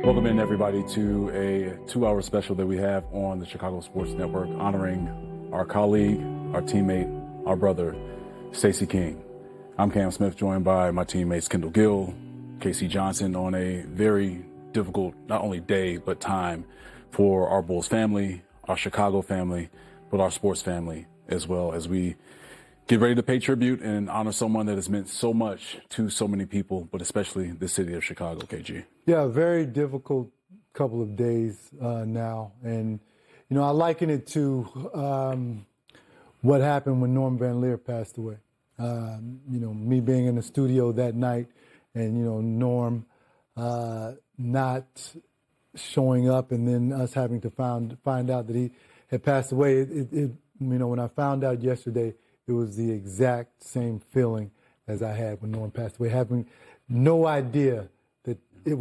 Welcome in, everybody, to a 2-hour special that we have on the Chicago Sports Network honoring our colleague, our teammate, our brother, Stacey King. I'm Cam Smith, joined by my teammates Kendall, Gill, Casey Johnson, on a very difficult, not only day, but time for our Bulls family, our Chicago family, but our sports family as well, as we get ready to pay tribute and honor someone that has meant so much to so many people, but especially the city of Chicago, KG. Yeah, very difficult couple of days now. And, you know, I liken it to what happened when Norm Van Leer passed away. You know, me being in the studio that night and, you know, Norm not showing up and then us having to find out that he had passed away. You know, when I found out yesterday, it was the exact same feeling as I had when Norm passed away, having no idea that I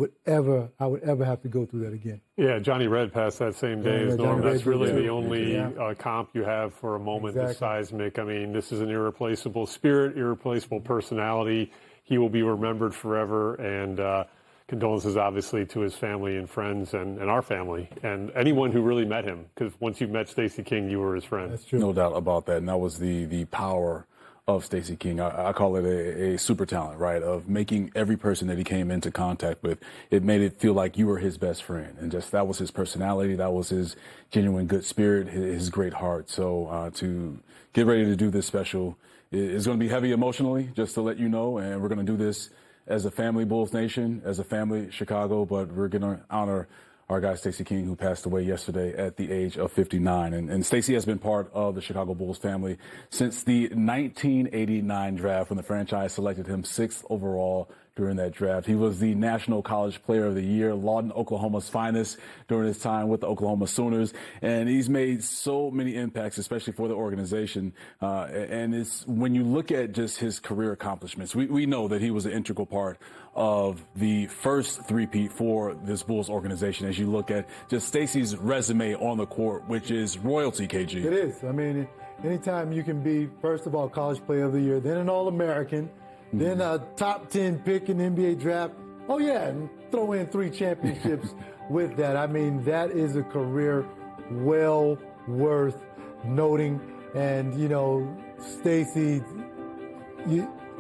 would ever have to go through that again. Yeah, Johnny Red passed that same day as Norm. That's really the only comp you have for a moment this seismic. I mean, this is an irreplaceable spirit, irreplaceable personality. He will be remembered forever, and condolences, obviously, to his family and friends and our family and anyone who really met him, because once you met Stacey King, you were his friend. That's true. No doubt about that, and that was the power of Stacey King. I call it a super talent, right, of making every person that he came into contact with, it made it feel like you were his best friend, and just that was his personality, that was his genuine good spirit, his great heart. So to get ready to do this special is going to be heavy emotionally, just to let you know, and we're going to do this as a family, Bulls Nation, as a family, Chicago, but we're going to honor our guy, Stacey King, who passed away yesterday at the age of 59. And Stacey has been part of the Chicago Bulls family since the 1989 draft, when the franchise selected him 6th overall during that draft. He was the National College Player of the Year, Lawton, Oklahoma's finest during his time with the Oklahoma Sooners. And he's made so many impacts, especially for the organization. And it's when you look at just his career accomplishments, we know that he was an integral part of the first three-peat for this Bulls organization. As you look at just Stacey's resume on the court, which is royalty, KG. It is. I mean, anytime you can be, first of all, College Player of the Year, then an All-American, then a top 10 pick in the NBA draft. Oh, yeah, and throw in 3 championships with that. I mean, that is a career well worth noting. And, you know, Stacey,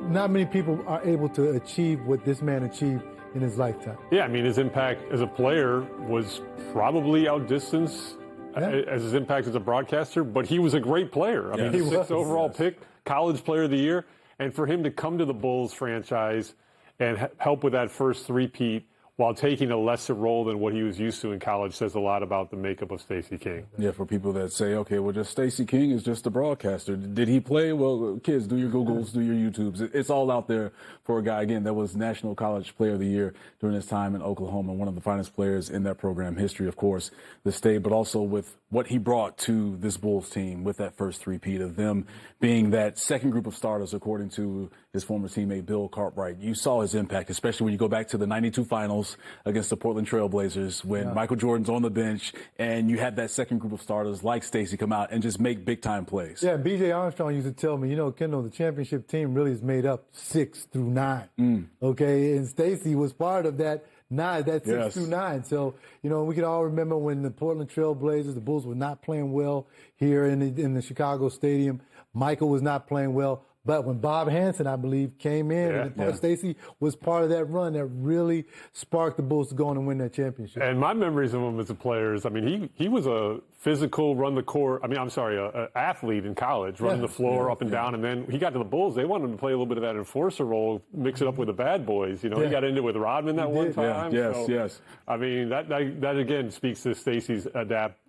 not many people are able to achieve what this man achieved in his lifetime. Yeah, I mean, his impact as a player was probably outdistanced as his impact as a broadcaster, but he was a great player. I mean, he was 6th overall pick, College Player of the Year. And for him to come to the Bulls franchise and help with that first three-peat while taking a lesser role than what he was used to in college says a lot about the makeup of Stacey King. Yeah, for people that say, okay, well, just Stacey King is just a broadcaster. Did he play? Well, kids, do your Googles, do your YouTubes. It's all out there for a guy, again, that was National College Player of the Year during his time in Oklahoma, one of the finest players in that program history, of course, the state, but also with what he brought to this Bulls team with that first three-peat of them being that second group of starters, according to his former teammate Bill Cartwright. You saw his impact, especially when you go back to the 92 finals against the Portland Trail Blazers, when Michael Jordan's on the bench and you had that second group of starters like Stacey come out and just make big-time plays. Yeah, B.J. Armstrong used to tell me, you know, Kendall, the championship team really is made up 6 through 9, okay? And Stacey was part of that 6 through 9. So, you know, we can all remember when the Portland Trail Blazers, the Bulls were not playing well here in the Chicago Stadium. Michael was not playing well. But when Bob Hansen, I believe, came in, and Stacey was part of that run that really sparked the Bulls to go on and win that championship. And my memories of him as a player is, I mean, he was a physical, an athlete in college, running the floor up and down. And then he got to the Bulls. They wanted him to play a little bit of that enforcer role, mix it up with the bad boys. You know, he got into it with Rodman that one time. Yes. I mean, that again speaks to Stacey's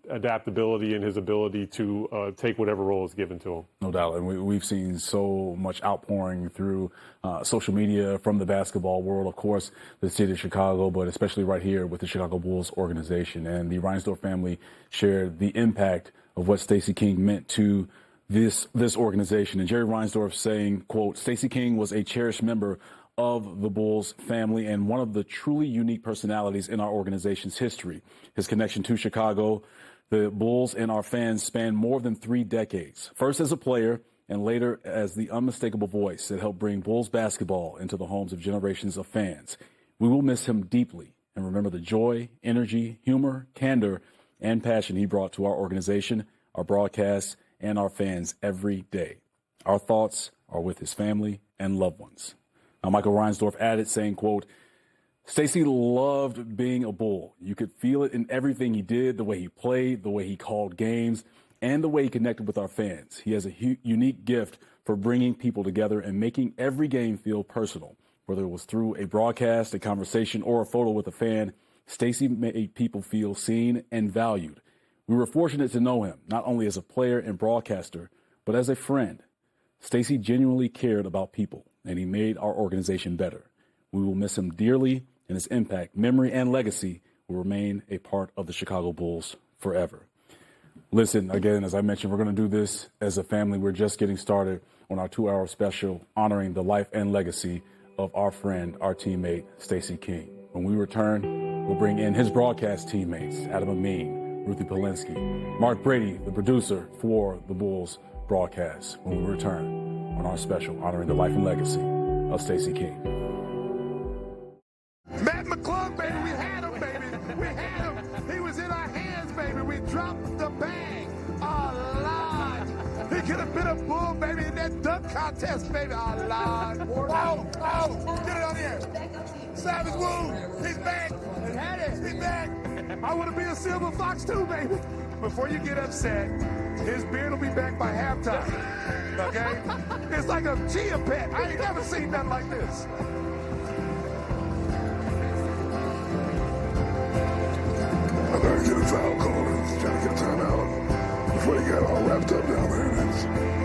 adaptability and his ability to take whatever role is given to him. No doubt. And we've seen so much outpouring through social media from the basketball world, of course, the city of Chicago, but especially right here with the Chicago Bulls organization. And the Reinsdorf family shared the impact of what Stacey King meant to this organization. And Jerry Reinsdorf saying, quote, "Stacey King was a cherished member of the Bulls family and one of the truly unique personalities in our organization's history. His connection to Chicago, the Bulls, and our fans span more than 3 decades, first as a player and later as the unmistakable voice that helped bring Bulls basketball into the homes of generations of fans. We will miss him deeply, and remember the joy, energy, humor, candor, and passion he brought to our organization, our broadcasts, and our fans every day. Our thoughts are with his family and loved ones. Now, Michael Reinsdorf added, saying, quote, Stacey loved being a Bull. You could feel it in everything he did, the way he played, the way he called games, and the way he connected with our fans. He has a unique gift for bringing people together and making every game feel personal. Whether it was through a broadcast, a conversation, or a photo with a fan, Stacey made people feel seen and valued. We were fortunate to know him, not only as a player and broadcaster, but as a friend. Stacey genuinely cared about people, and he made our organization better. We will miss him dearly, and his impact, memory, and legacy will remain a part of the Chicago Bulls forever. Listen, again, as I mentioned, we're going to do this as a family. We're just getting started on our 2-hour special honoring the life and legacy of our friend, our teammate, Stacey King. When we return, we'll bring in his broadcast teammates, Amin, Ruthie Polinsky, Marc Brady, the producer for the Bulls broadcast, when we return on our special honoring the life and legacy of Stacey King. Matt McClung, baby, we had him, baby. We had him. He was in our hands, baby. We dropped the bag. Oh, Lord. He could have been a Bull, baby, in that dunk contest, baby. Oh, Lord. Oh, get it on here. Savage Woo, he's back. He's back. I want to be a silver fox too, baby. Before you get upset, his beard will be back by halftime. Okay? It's like a chia pet. I ain't never seen nothing like this. I'm trying to get a foul call and trying to get a timeout before he got all wrapped up down there. And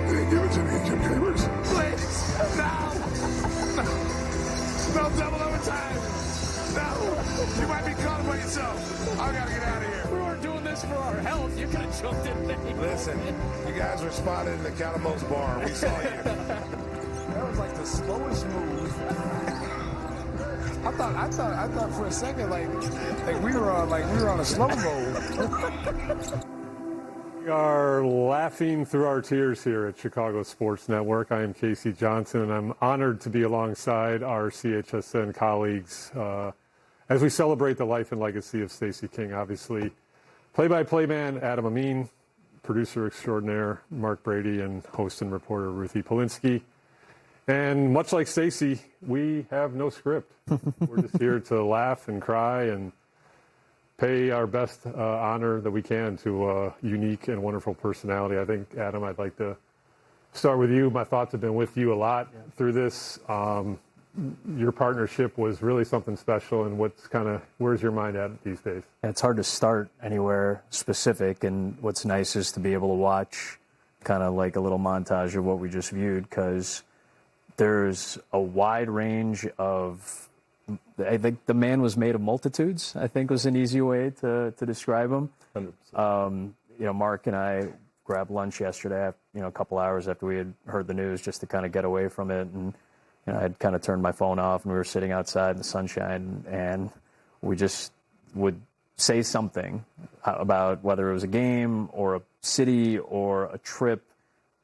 they didn't give it to me, 𝗵𝗂𝗏𝗧. Please, no double overtime. No, you might be calling by yourself. I gotta get out of here. We weren't doing this for our health. You could have jumped in there. Listen, you guys were spotted in the 𝗏𝗏𝗏𝗏 bar. We saw you. That was like the slowest move. I thought for a second like we were on a slow mo. We are laughing through our tears here at Chicago Sports Network. I am 𝗻𝗄cy Johnson, and I'm honored to be alongside our CHSN colleagues as we celebrate the life and legacy of Stacey King. Obviously, play-by-play man Amin, producer extraordinaire Marc Brady, and host and reporter Ruthie Polinsky. And much like Stacey, we have no script. We're just here to laugh and cry and pay our best honor that we can to a unique and wonderful personality. I think, Adam, I'd like to start with you. My thoughts have been with you a lot through this. Your partnership was really something special, and where's your mind at these days? It's hard to start anywhere specific, and what's nice is to be able to watch kind of like a little montage of what we just viewed, because there's a wide range of, I think the man was made of multitudes, I think was an easy way to describe him. 100%. Marc and I grabbed lunch yesterday, a couple hours after we had heard the news, just to kind of get away from it. And I'd kind of turned my phone off, and we were sitting outside in the sunshine, and we just would say something about whether it was a game or a city or a trip,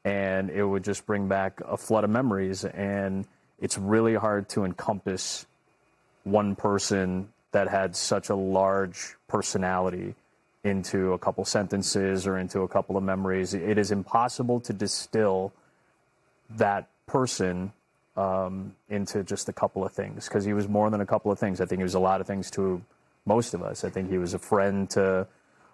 and it would just bring back a flood of memories. And it's really hard to encompass one person that had such a large personality into a couple sentences or into a couple of memories. It is impossible to distill that person into just a couple of things, because he was more than a couple of things. I think he was a lot of things to most of us. I think he was a friend to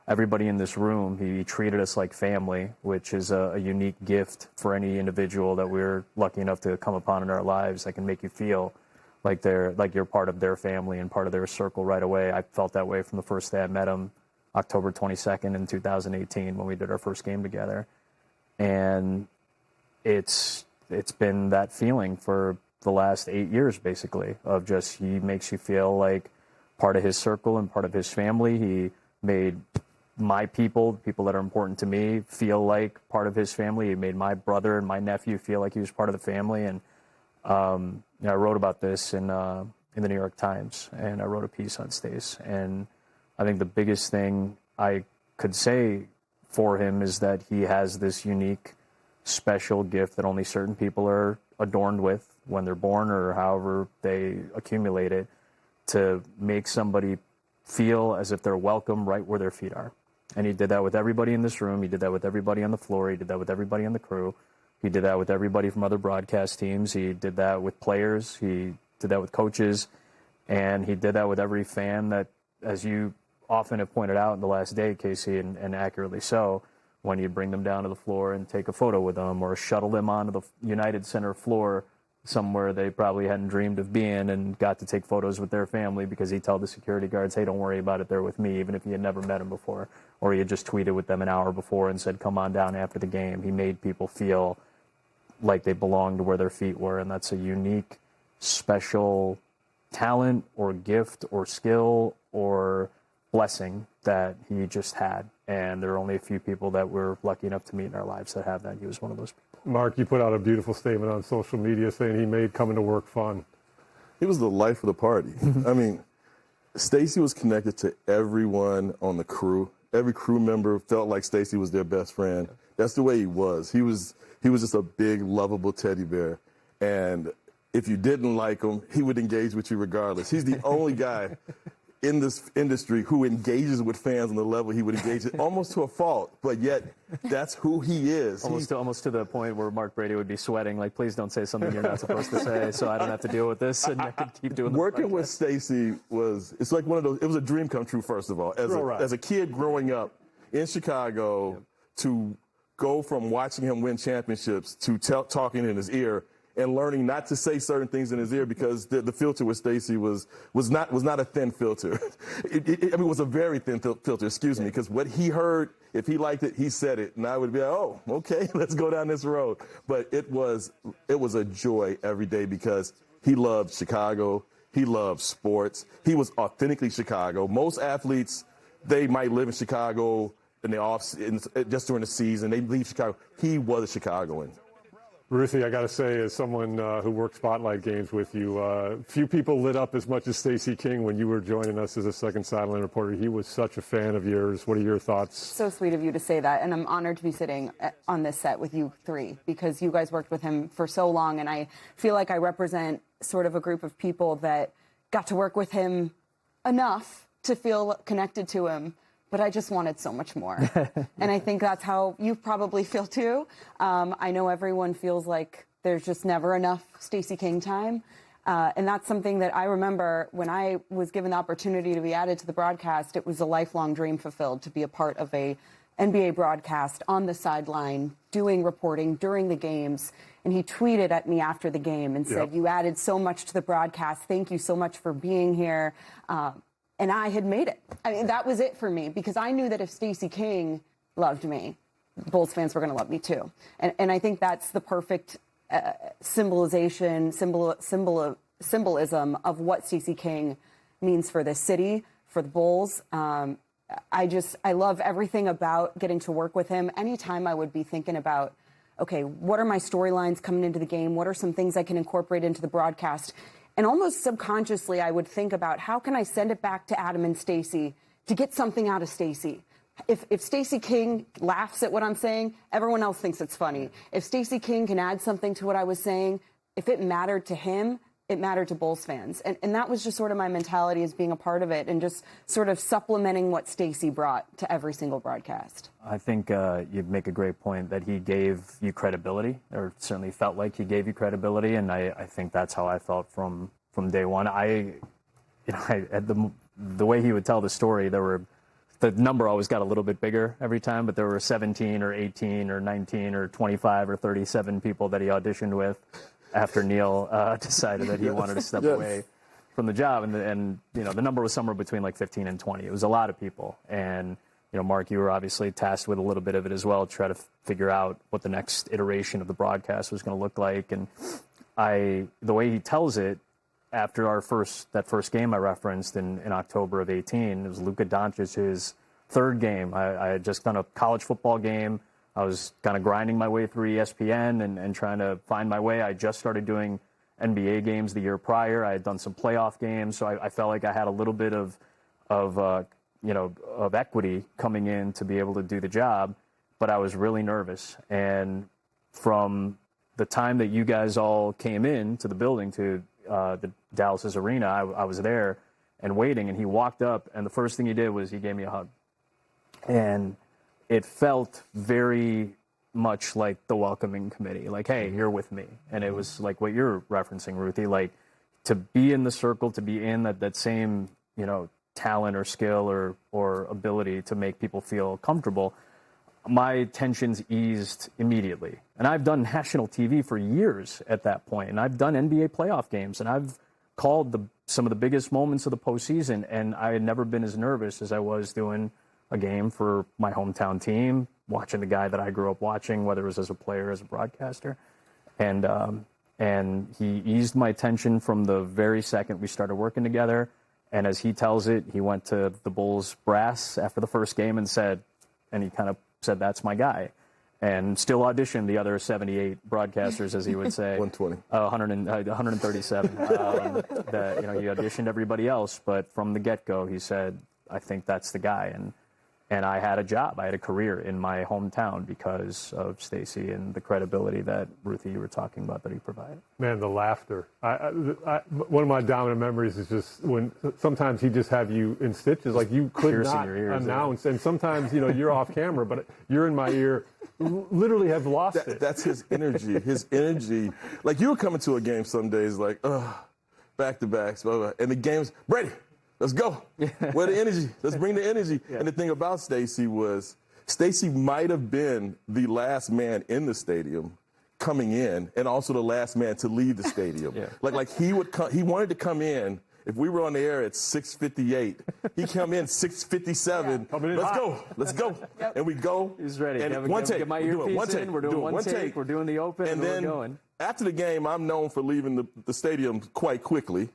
everybody in this room. He treated us like family, which is a unique gift for any individual that we're lucky enough to come upon in our lives that can make you feel like you're part of their family and part of their circle right away. I felt that way from the first day I met him, October 22nd in 2018, when we did our first game together. And it's been that feeling for the last 8 years, basically, of just he makes you feel like part of his circle and part of his family. He made my people, the people that are important to me, feel like part of his family. He made my brother and my nephew feel like he was part of the family. And I wrote about this in the New York Times, and I wrote a piece on Stace. And I think the biggest thing I could say for him is that he has this unique, special gift that only certain people are adorned with when they're born or however they accumulate it. to make somebody feel as if they're welcome right where their feet are. And he did that with everybody in this room. He did that with everybody on the floor. He did that with everybody on the crew. He did that with everybody from other broadcast teams. He did that with players. He did that with coaches. And he did that with every fan that, as you often have pointed out in the last day, Casey, and accurately so, when you bring them down to the floor and take a photo with them or shuttle them onto the United Center floor somewhere they probably hadn't dreamed of being and got to take photos with their family because he told the security guards, hey, don't worry about it, they're with me, even if he had never met them before. Or he had just tweeted with them an hour before and said, come on down after the game. He made people feel like they belonged where their feet were, and that's a unique, special talent or gift or skill or blessing that he just had. And there are only a few people that we're lucky enough to meet in our lives that have that. He was one of those people. Marc, you put out a beautiful statement on social media saying he made coming to work fun. He was the life of the party. I mean, Stacey was connected to everyone on the crew. Every crew member felt like Stacey was their best friend. That's the way he was. He was just a big, lovable teddy bear. And if you didn't like him, he would engage with you regardless. He's the only guy in this industry who engages with fans on the level he would engage, almost to a fault, but yet that's who he is. Almost to the point where Marc Brady would be sweating, like, please don't say something you're not supposed to say so I don't have to deal with this and I can keep doing the Working with Stacey it's like one of those, it was a dream come true, first of all. As a kid growing up in Chicago, to go from watching him win championships to talking in his ear and learning not to say certain things in his ear because the filter with Stacey was not a thin filter. It was a very thin filter, excuse me, because what he heard, if he liked it, he said it. And I would be like, oh, okay, let's go down this road. But it was a joy every day because he loved Chicago. He loved sports. He was authentically Chicago. Most athletes, they might live in Chicago just during the season. They leave Chicago. He was a Chicagoan. Ruthie, I got to say, as someone who worked spotlight games with you, few people lit up as much as Stacey King when you were joining us as a second sideline reporter. He was such a fan of yours. What are your thoughts? So sweet of you to say that, and I'm honored to be sitting on this set with you three because you guys worked with him for so long, and I feel like I represent sort of a group of people that got to work with him enough to feel connected to him. But I just wanted so much more. And I think that's how you probably feel too. I know everyone feels like there's just never enough Stacey King time. And that's something that I remember when I was given the opportunity to be added to the broadcast. It was a lifelong dream fulfilled to be a part of a NBA broadcast on the sideline, doing reporting during the games. And he tweeted at me after the game and said, you added so much to the broadcast. Thank you so much for being here. And I had made it. I mean, that was it for me because I knew that if Stacey King loved me, Bulls fans were going to love me too. And I think that's the perfect symbolism of what Stacey King means for this city, for the Bulls. I love everything about getting to work with him. Anytime I would be thinking about, okay, what are my storylines coming into the game? What are some things I can incorporate into the broadcast? And almost subconsciously, I would think about how can I send it back to Adam and Stacey to get something out of Stacey. If Stacey King laughs at what I'm saying, everyone else thinks it's funny. If Stacey King can add something to what I was saying, if it mattered to him, it mattered to Bulls fans. And that was just sort of my mentality as being a part of it and just sort of supplementing what Stacey brought to every single broadcast. I think you make a great point that he gave you credibility, or certainly felt like he gave you credibility, and I think that's how I felt from day one. The way he would tell the story, the number always got a little bit bigger every time, but there were 17 or 18 or 19 or 25 or 37 people that he auditioned with after Neil decided that he wanted to step away from the job. And the number was somewhere between like 15 and 20. It was a lot of people. And, Marc, you were obviously tasked with a little bit of it as well, to try to figure out what the next iteration of the broadcast was going to look like. And the way he tells it, after that first game I referenced in October of 2018, it was Luka Doncic's third game. I had just done a college football game. I was kind of grinding my way through ESPN and trying to find my way. I just started doing NBA games the year prior. I had done some playoff games, so I felt like I had a little bit of equity coming in to be able to do the job, but I was really nervous. And from the time that you guys all came in to the building, to the Dallas Arena, I was there, and waiting, and he walked up, and the first thing he did was he gave me a hug. And it felt very much like the welcoming committee, like, hey, you're with me. And it was like what you're referencing, Ruthie, like to be in the circle, to be in that same, you know, talent or skill or ability to make people feel comfortable. My tensions eased immediately. And I've done national TV for years at that point, and I've done NBA playoff games, and I've called some of the biggest moments of the postseason, and I had never been as nervous as I was doing a game for my hometown team, watching the guy that I grew up watching, whether it was as a player or as a broadcaster. And he eased my tension from the very second we started working together. And as he tells it, he went to the Bulls brass after the first game and he kind of said, that's my guy. And still auditioned the other 78 broadcasters, as he would say. 120. 137. That, you know, he auditioned everybody else, but from the get-go, he said, I think that's the guy. And I had a job. I had a career in my hometown because of Stacey and the credibility that, Ruthie, you were talking about that he provided. Man, the laughter. One of my dominant memories is just when sometimes he'd just have you in stitches, like you could not announce. And sometimes, you know, you're off camera, but you're in my ear. Literally have lost it. That's his energy. His energy. Like you were coming to a game some days like, back-to-backs, blah, blah. And the game's, Brady, let's go. Where the energy? Let's bring the energy. Yeah. And the thing about Stacey was, Stacey might have been the last man in the stadium coming in, and also the last man to leave the stadium. Yeah. Like he wanted to come in. If we were on the air at 6:58, he come in 6:57. Yeah. Let's go. Yep. And we go. He's ready. And one take. Get my earpiece in. We're doing one take. We're doing the open, and then we're going. After the game, I'm known for leaving the stadium quite quickly,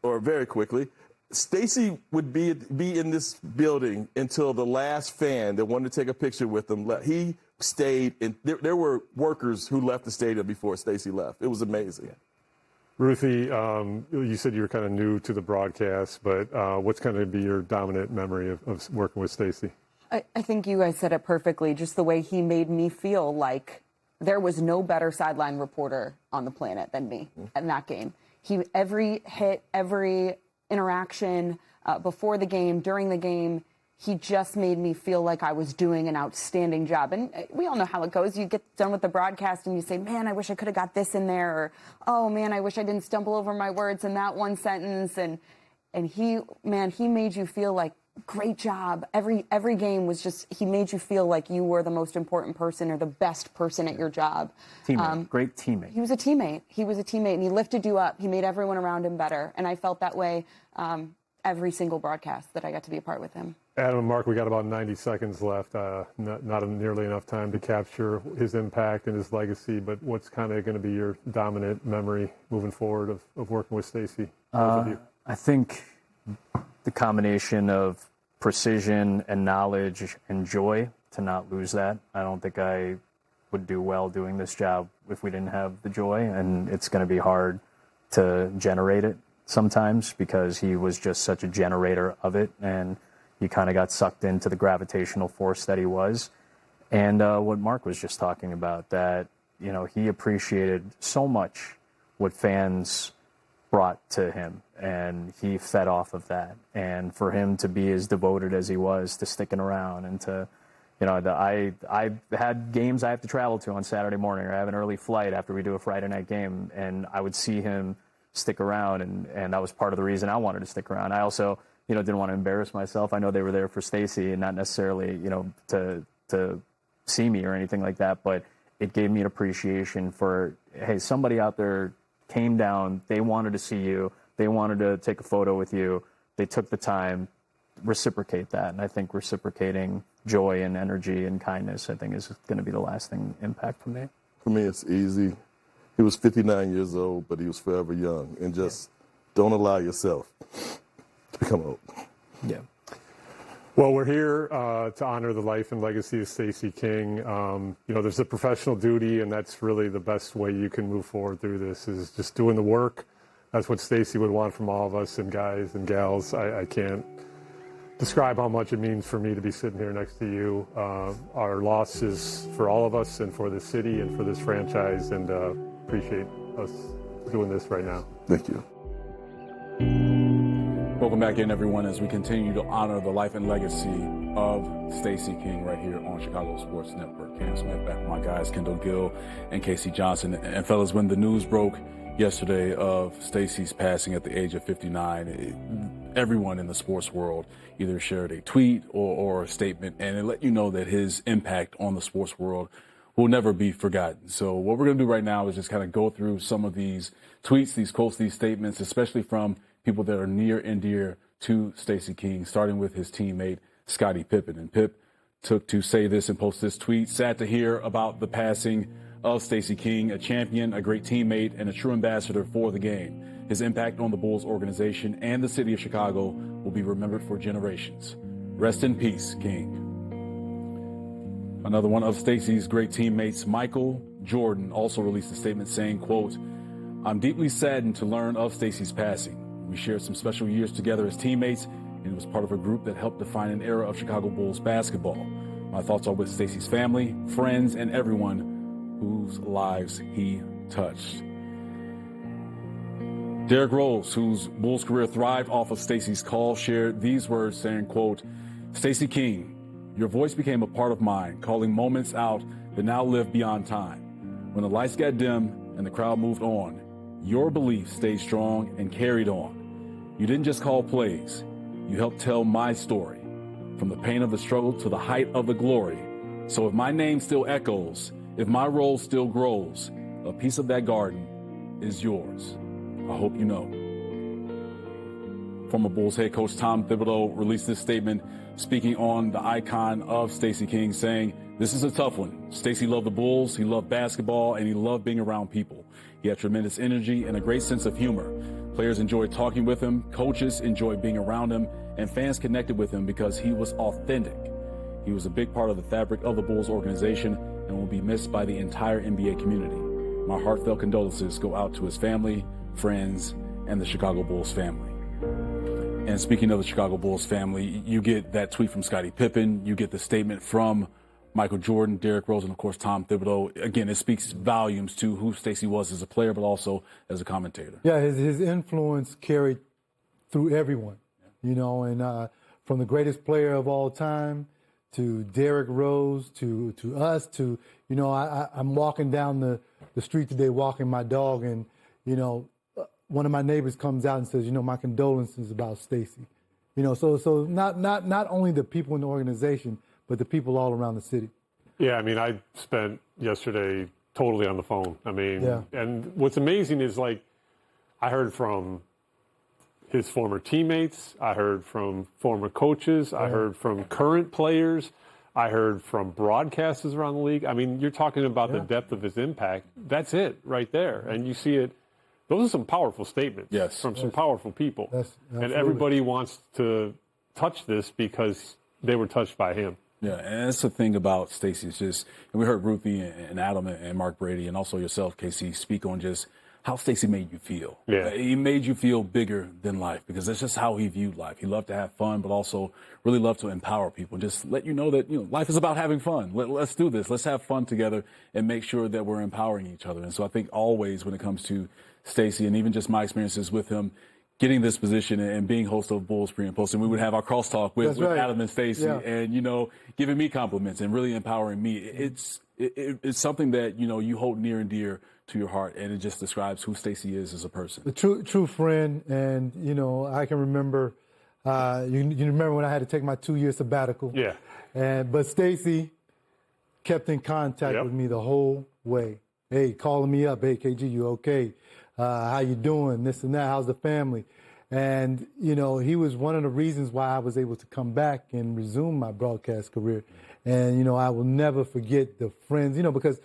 or very quickly. Stacey would be in this building until the last fan that wanted to take a picture with him left. He stayed, and there were workers who left the stadium before Stacey left. It was amazing. Yeah. Ruthie, you said you were kind of new to the broadcast, but what's going to be your dominant memory of working with Stacey? I think you guys said it perfectly, just the way he made me feel like there was no better sideline reporter on the planet than me in that game. Every hit, every interaction before the game, during the game, he just made me feel like I was doing an outstanding job. And we all know how it goes. You get done with the broadcast and you say, man, I wish I could have got this in there. Or, oh, man, I wish I didn't stumble over my words in that one sentence. And he made you feel like, great job. Every game was just, he made you feel like you were the most important person or the best person at your job. Teammate, great teammate. He was a teammate. And he lifted you up. He made everyone around him better. And I felt that way every single broadcast that I got to be a part with him. Adam and Marc, we got about 90 seconds left. Not nearly enough time to capture his impact and his legacy, but what's kind of going to be your dominant memory moving forward of working with Stacey? I think the combination of precision and knowledge and joy, to not lose that. I don't think I would do well doing this job if we didn't have the joy, and it's going to be hard to generate it sometimes because he was just such a generator of it, and he kind of got sucked into the gravitational force that he was. And what Marc was just talking about, that, you know, he appreciated so much what fans brought to him, and he fed off of that. And for him to be as devoted as he was to sticking around, and to, you know, I had games I have to travel to on Saturday morning, or I have an early flight after we do a Friday night game, and I would see him stick around, and that was part of the reason I wanted to stick around. I also, you know, didn't want to embarrass myself. I know they were there for Stacey and not necessarily, you know, to see me or anything like that, but it gave me an appreciation for, hey, somebody out there came down, they wanted to see you, they wanted to take a photo with you, they took the time. Reciprocate that. And I think reciprocating joy and energy and kindness, I think, is going to be the lasting impact for me. For me, it's easy. He was 59 years old, but he was forever young. And just don't allow yourself to become old. Yeah. Well, we're here to honor the life and legacy of Stacey King. You know, there's a professional duty, and that's really the best way you can move forward through this, is just doing the work. That's what Stacey would want from all of us, and guys and gals. I can't describe how much it means for me to be sitting here next to you. Our loss is for all of us and for the city and for this franchise, and appreciate us doing this right now. Thank you. Welcome back in, everyone, as we continue to honor the life and legacy of Stacey King right here on Chicago Sports Network. Cam Smith back with my guys, Kendall, Gill, and 𝗪𝐶 Johnson. And fellas, when the news broke yesterday of Stacey's passing at the age of 59, everyone in the sports world either shared a tweet or a statement, and it let you know that his impact on the sports world will never be forgotten. So what we're going to do right now is just kind of go through some of these tweets, these quotes, these statements, especially from people that are near and dear to Stacey King, starting with his teammate, Scottie Pippen. And Pip took to say this and post this tweet: "Sad to hear about the passing of Stacey King, a champion, a great teammate, and a true ambassador for the game. His impact on the Bulls organization and the city of Chicago will be remembered for generations. Rest in peace, King." Another one of Stacey's great teammates, Michael Jordan, also released a statement saying, quote, "I'm deeply saddened to learn of Stacey's passing. We shared some special years together as teammates, and he was part of a group that helped define an era of Chicago Bulls basketball. My thoughts are with Stacey's family, friends, and everyone whose lives he touched." Derrick Rose, whose Bulls career thrived off of Stacey's call, shared these words saying, quote, "Stacey King, your voice became a part of mine, calling moments out that now live beyond time. When the lights got dim and the crowd moved on, your belief stayed strong and carried on. You didn't just call plays. You helped tell my story, from the pain of the struggle to the height of the glory. So if my name still echoes, if my role still grows, a piece of that garden is yours. I hope you know." Former Bulls head coach Tom Thibodeau released this statement speaking on the icon of Stacey King, saying, "This is a tough one. Stacey loved the Bulls, he loved basketball, and he loved being around people. He had tremendous energy and a great sense of humor. Players enjoyed talking with him, coaches enjoyed being around him, and fans connected with him because he was authentic. He was a big part of the fabric of the Bulls organization and will be missed by the entire NBA community. My heartfelt condolences go out to his family, friends, and the Chicago Bulls family." And speaking of the Chicago Bulls family, you get that tweet from Scottie Pippen, you get the statement from Michael Jordan, Derrick Rose, and of course Tom Thibodeau. Again, it speaks volumes to who Stacey was as a player, but also as a commentator. Yeah, his influence carried through everyone, you know, and from the greatest player of all time to Derrick Rose to us to, you know, I'm walking down the street today, walking my dog, and, you know, one of my neighbors comes out and says, you know, my condolences about Stacey. You know, so not only the people in the organization, but the people all around the city. Yeah, I mean, I spent yesterday totally on the phone. I mean, yeah. And what's amazing is, like, I heard from his former teammates, I heard from former coaches, I heard from current players, I heard from broadcasters around the league. I mean, you're talking about the depth of his impact. That's it right there. And you see it. Those are some powerful statements from some powerful people. And everybody wants to touch this because they were touched by him. Yeah, and that's the thing about Stacey. It's just, and we heard Ruthie and Adam and Marc, Brady, and also yourself, 𝗪𝐶, speak on just how Stacey made you feel. Yeah. He made you feel bigger than life because that's just how he viewed life. He loved to have fun, but also really loved to empower people. Just let you know that, you know, life is about having fun. Let's do this. Let's have fun together and make sure that we're empowering each other. And so I think always when it comes to Stacey, and even just my experiences with him, getting this position and being host of Bulls Pre and Post, and we would have our crosstalk with Adam and Stacey, and, you know, giving me compliments and really empowering me. It's something that, you know, you hold near and dear to your heart, and it just describes who Stacey is as a person. A true friend, and, you know, I can remember, you remember when I had to take my 2-year sabbatical. Yeah. But Stacey kept in contact with me the whole way. Hey, calling me up. Hey, KG, you okay? How you doing? This and that. How's the family? And, you know, he was one of the reasons why I was able to come back and resume my broadcast career. And, you know, I will never forget the friends, you know, because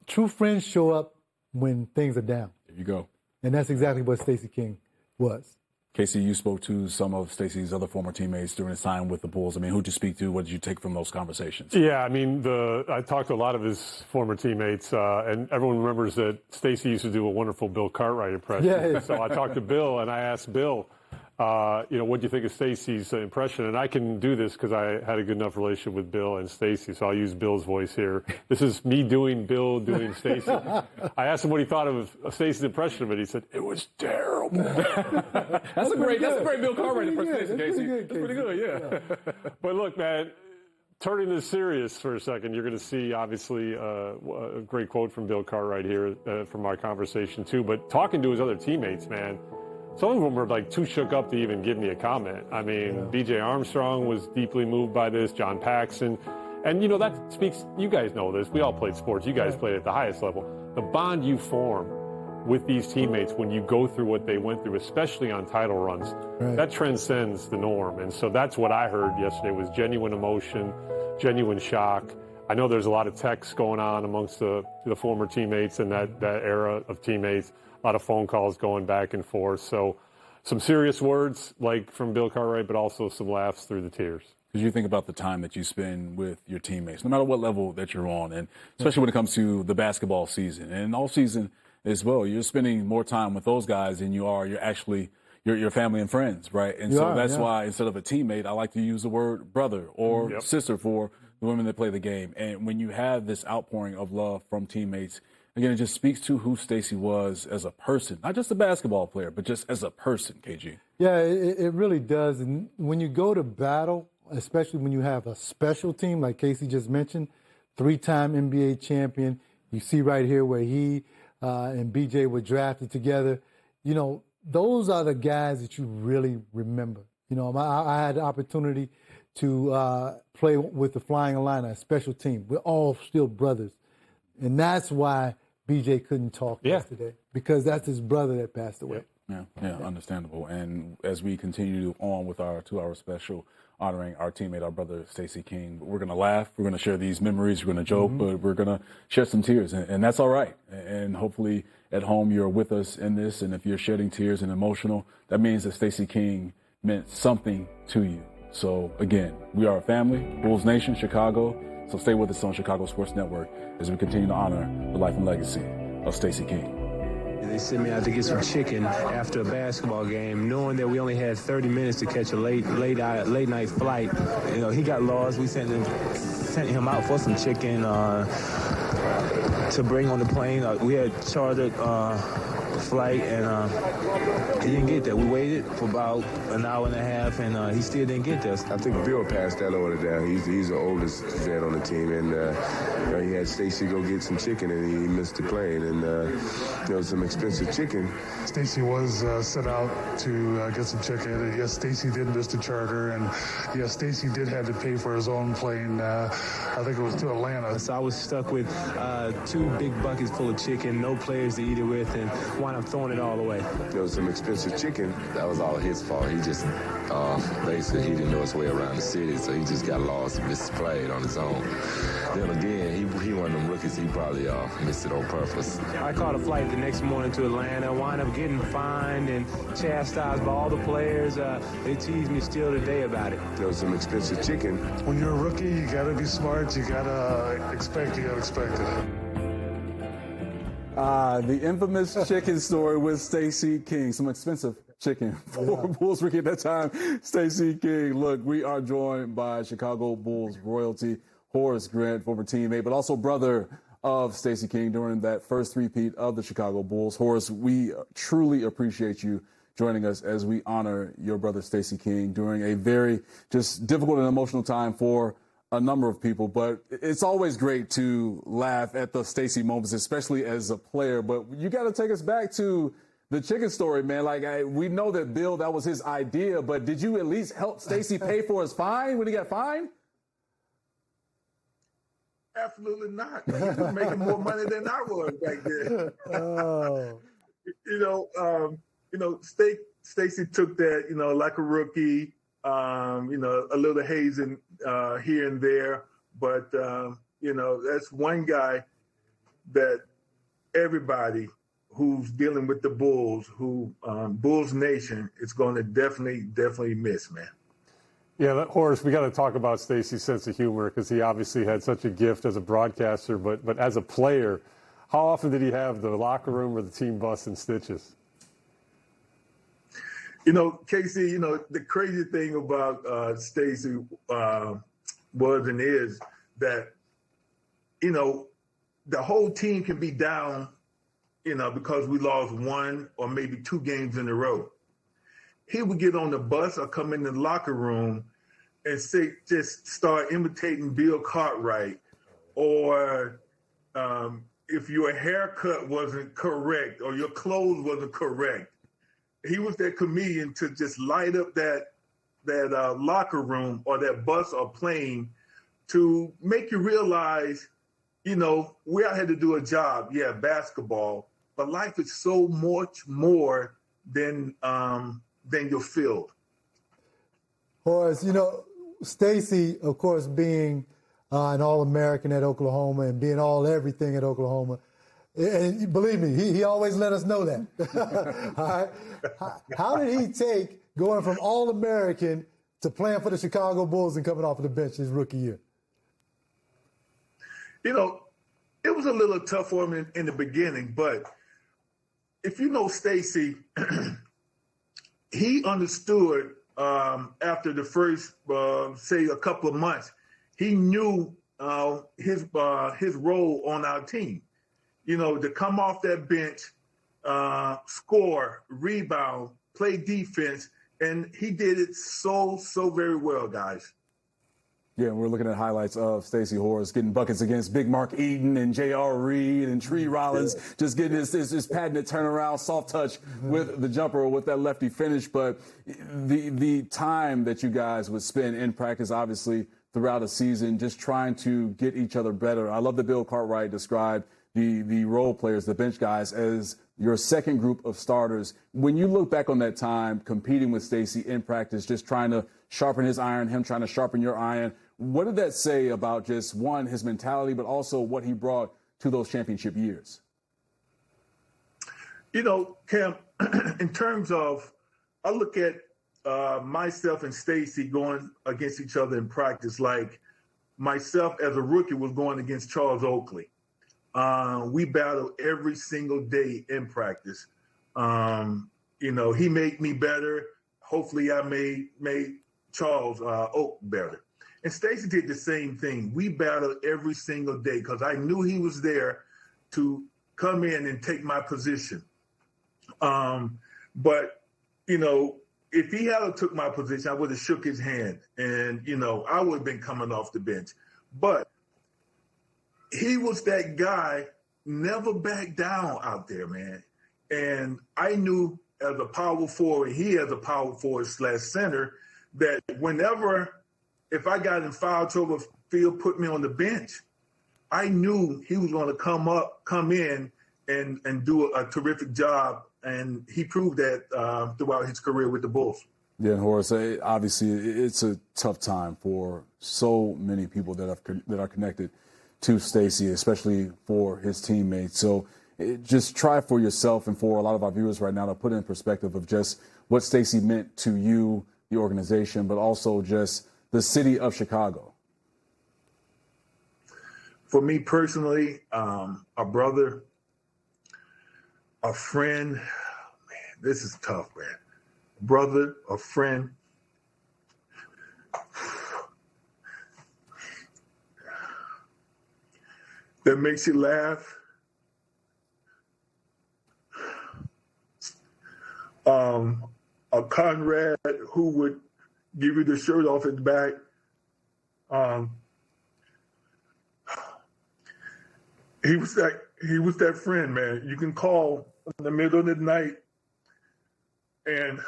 true friends show up when things are down. There you go. And that's exactly what Stacey King was. 𝗪𝐶, you spoke to some of Stacey's other former teammates during his time with the Bulls. I mean, who'd you speak to? What did you take from those conversations? Yeah, I mean, I talked to a lot of his former teammates, and everyone remembers that Stacey used to do a wonderful Bill Cartwright impression. Yeah. So I talked to Bill, and I asked Bill, what do you think of Stacey's impression? And I can do this because I had a good enough relationship with Bill and Stacey, so I'll use Bill's voice here. This is me doing Bill doing Stacey. I asked him what he thought of Stacey's impression of it. He said, it was terrible. That's a great Bill Cartwright impersonation, Casey. That's pretty good, yeah. But look, man, turning this serious for a second, you're going to see, obviously, a great quote from Bill Cartwright here from our conversation, too. But talking to his other teammates, man, some of them were like too shook up to even give me a comment. I mean, B.J. Armstrong was deeply moved by this, John Paxson. And, that speaks, you guys know this. We all played sports. You guys played at the highest level. The bond you form with these teammates when you go through what they went through, especially on title runs, that transcends the norm. And so that's what I heard yesterday was genuine emotion, genuine shock. I know there's a lot of texts going on amongst the former teammates and that era of teammates. A lot of phone calls going back and forth. So some serious words like from Bill Cartwright, but also some laughs through the tears. Because you think about the time that you spend with your teammates, no matter what level that you're on, and especially when it comes to the basketball season and all season as well, you're spending more time with those guys than you're actually your family and friends, right? And that's why instead of a teammate, I like to use the word brother or sister for the women that play the game. And when you have this outpouring of love from teammates, again, it just speaks to who Stacey was as a person, not just a basketball player, but just as a person, KG. Yeah, it really does. And when you go to battle, especially when you have a special team, like Casey just mentioned, 3-time NBA champion, you see right here where he and BJ were drafted together, those are the guys that you really remember. I had the opportunity to play with the Flying Illini, a special team. We're all still brothers. And that's why BJ couldn't talk yesterday, because that's his brother that passed away. Yeah, understandable. And as we continue on with our 2-hour special honoring our teammate, our brother, Stacey King, we're going to laugh, we're going to share these memories, we're going to joke, but we're going to shed some tears, and that's all right. And hopefully at home you're with us in this, and if you're shedding tears and emotional, that means that Stacey King meant something to you. So again, we are a family, Bulls Nation, Chicago. So stay with us on Chicago Sports Network as we continue to honor the life and legacy of Stacey King. They sent me out to get some chicken after a basketball game, knowing that we only had 30 minutes to catch a late night flight. He got lost. We sent him out for some chicken to bring on the plane. We had chartered a flight, and he didn't get there. We waited for about an hour and a half, and he still didn't get there. I think Bill passed that order down. He's the oldest vet on the team, and he had Stacey go get some chicken, and he missed the plane, and there was some expensive chicken. Stacey was set out to get some chicken, and yes, Stacey did miss the charter, and yes, Stacey did have to pay for his own plane. I think it was to Atlanta. So I was stuck with 2 big buckets full of chicken, no players to eat it with, and wound up throwing it all away. There was some expensive chicken. That was all his fault. He just basically he didn't know his way around the city, so he just got lost and misplayed on his own. Then again, he one of them rookies. He probably missed it on purpose. I caught a flight the next morning to Atlanta, wound up getting fined and chastised by all the players. They teased me still today about it. There was some expensive chicken. When you're a rookie, you got to be smart. You got to expect it. The infamous chicken story with Stacey King. Some expensive chicken for Bulls rookie at that time, Stacey King. Look, we are joined by Chicago Bulls royalty, Horace Grant, former teammate, but also brother of Stacey King during that first three-peat of the Chicago Bulls. Horace, we truly appreciate you joining us as we honor your brother Stacey King during a very just difficult and emotional time for a number of people, but it's always great to laugh at the Stacey moments, especially as a player. But you got to take us back to the chicken story, man. We know that Bill, that was his idea, but did you at least help Stacey pay for his fine when he got fined? Absolutely not. He was making more money than I was back then. Stacey took that, like a rookie. A little hazing here and there, but that's one guy that everybody who's dealing with the Bulls, Bulls Nation, is going to definitely miss, man. Yeah, Horace, we got to talk about Stacey's sense of humor because he obviously had such a gift as a broadcaster, but as a player, how often did he have the locker room or the team bus in stitches? You know, Casey, you know, the crazy thing about Stacey was and is that, you know, the whole team can be down, you know, because we lost one or maybe 2 games in a row. He would get on the bus or come in the locker room and just start imitating Bill Cartwright, or if your haircut wasn't correct or your clothes wasn't correct, he was that comedian to just light up that locker room or that bus or plane to make you realize, you know, we out here to do a job, yeah, basketball, but life is so much more than your field. Horace, you know, Stacey, of course, being an All-American at Oklahoma and being all-everything at Oklahoma, and believe me, he always let us know that. All right? How did he take going from All-American to playing for the Chicago Bulls and coming off of the bench his rookie year? You know, it was a little tough for him in the beginning, but if you know Stacey, he understood after the first, say, a couple of months, he knew his role on our team. You know, to come off that bench, score, rebound, play defense, and he did it so very well, guys. Yeah, we're looking at highlights of Stacey Horace getting buckets against Big Marc Eaton and J.R. Reed and Tree Rollins, just getting his patented turnaround, soft touch with the jumper or with that lefty finish. But the time that you guys would spend in practice, obviously, throughout a season, just trying to get each other better. I love that Bill Cartwright described the role players, the bench guys, as your second group of starters. When you look back on that time competing with Stacey in practice, just trying to sharpen his iron, him trying to sharpen your iron, what did that say about just, one, his mentality, but also what he brought to those championship years? You know, Cam, in terms of, I look at myself and Stacey going against each other in practice like myself as a rookie was going against Charles Oakley. We battled every single day in practice. You know, he made me better. Hopefully I made Charles Oak better. And Stacey did the same thing. We battled every single day because I knew he was there to come in and take my position. But, you know, if he had took my position, I would have shook his hand and, you know, I would have been coming off the bench. But he was that guy, never back down out there, man. And I knew as a power forward, he as a power forward / center, that whenever, if I got in foul trouble, Phil put me on the bench, I knew he was going to come in and do a terrific job. And he proved that throughout his career with the Bulls. Yeah, and Horace, obviously it's a tough time for so many people that are connected to Stacey, especially for his teammates. So just try for yourself and for a lot of our viewers right now to put in perspective of just what Stacey meant to you, the organization, but also just the city of Chicago. For me personally, a brother, a friend, man, this is tough, man. Brother, a friend. That makes you laugh. A Conrad who would give you the shirt off his back. He was that friend, man. You can call in the middle of the night and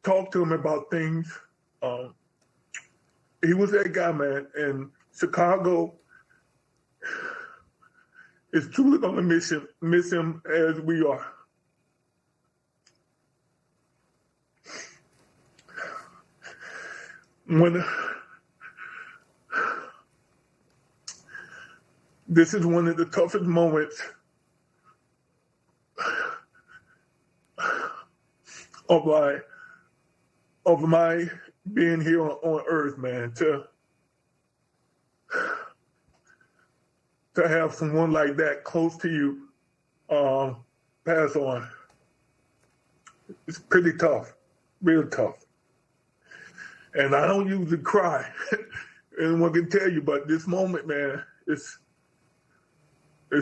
talk to him about things. He was that guy, man. And Chicago is truly going to miss him as we are. This is one of the toughest moments of my being here on Earth, man. To have someone like that close to you pass on. It's pretty tough, real tough. And I don't usually cry. Anyone can tell you, but this moment, man, it's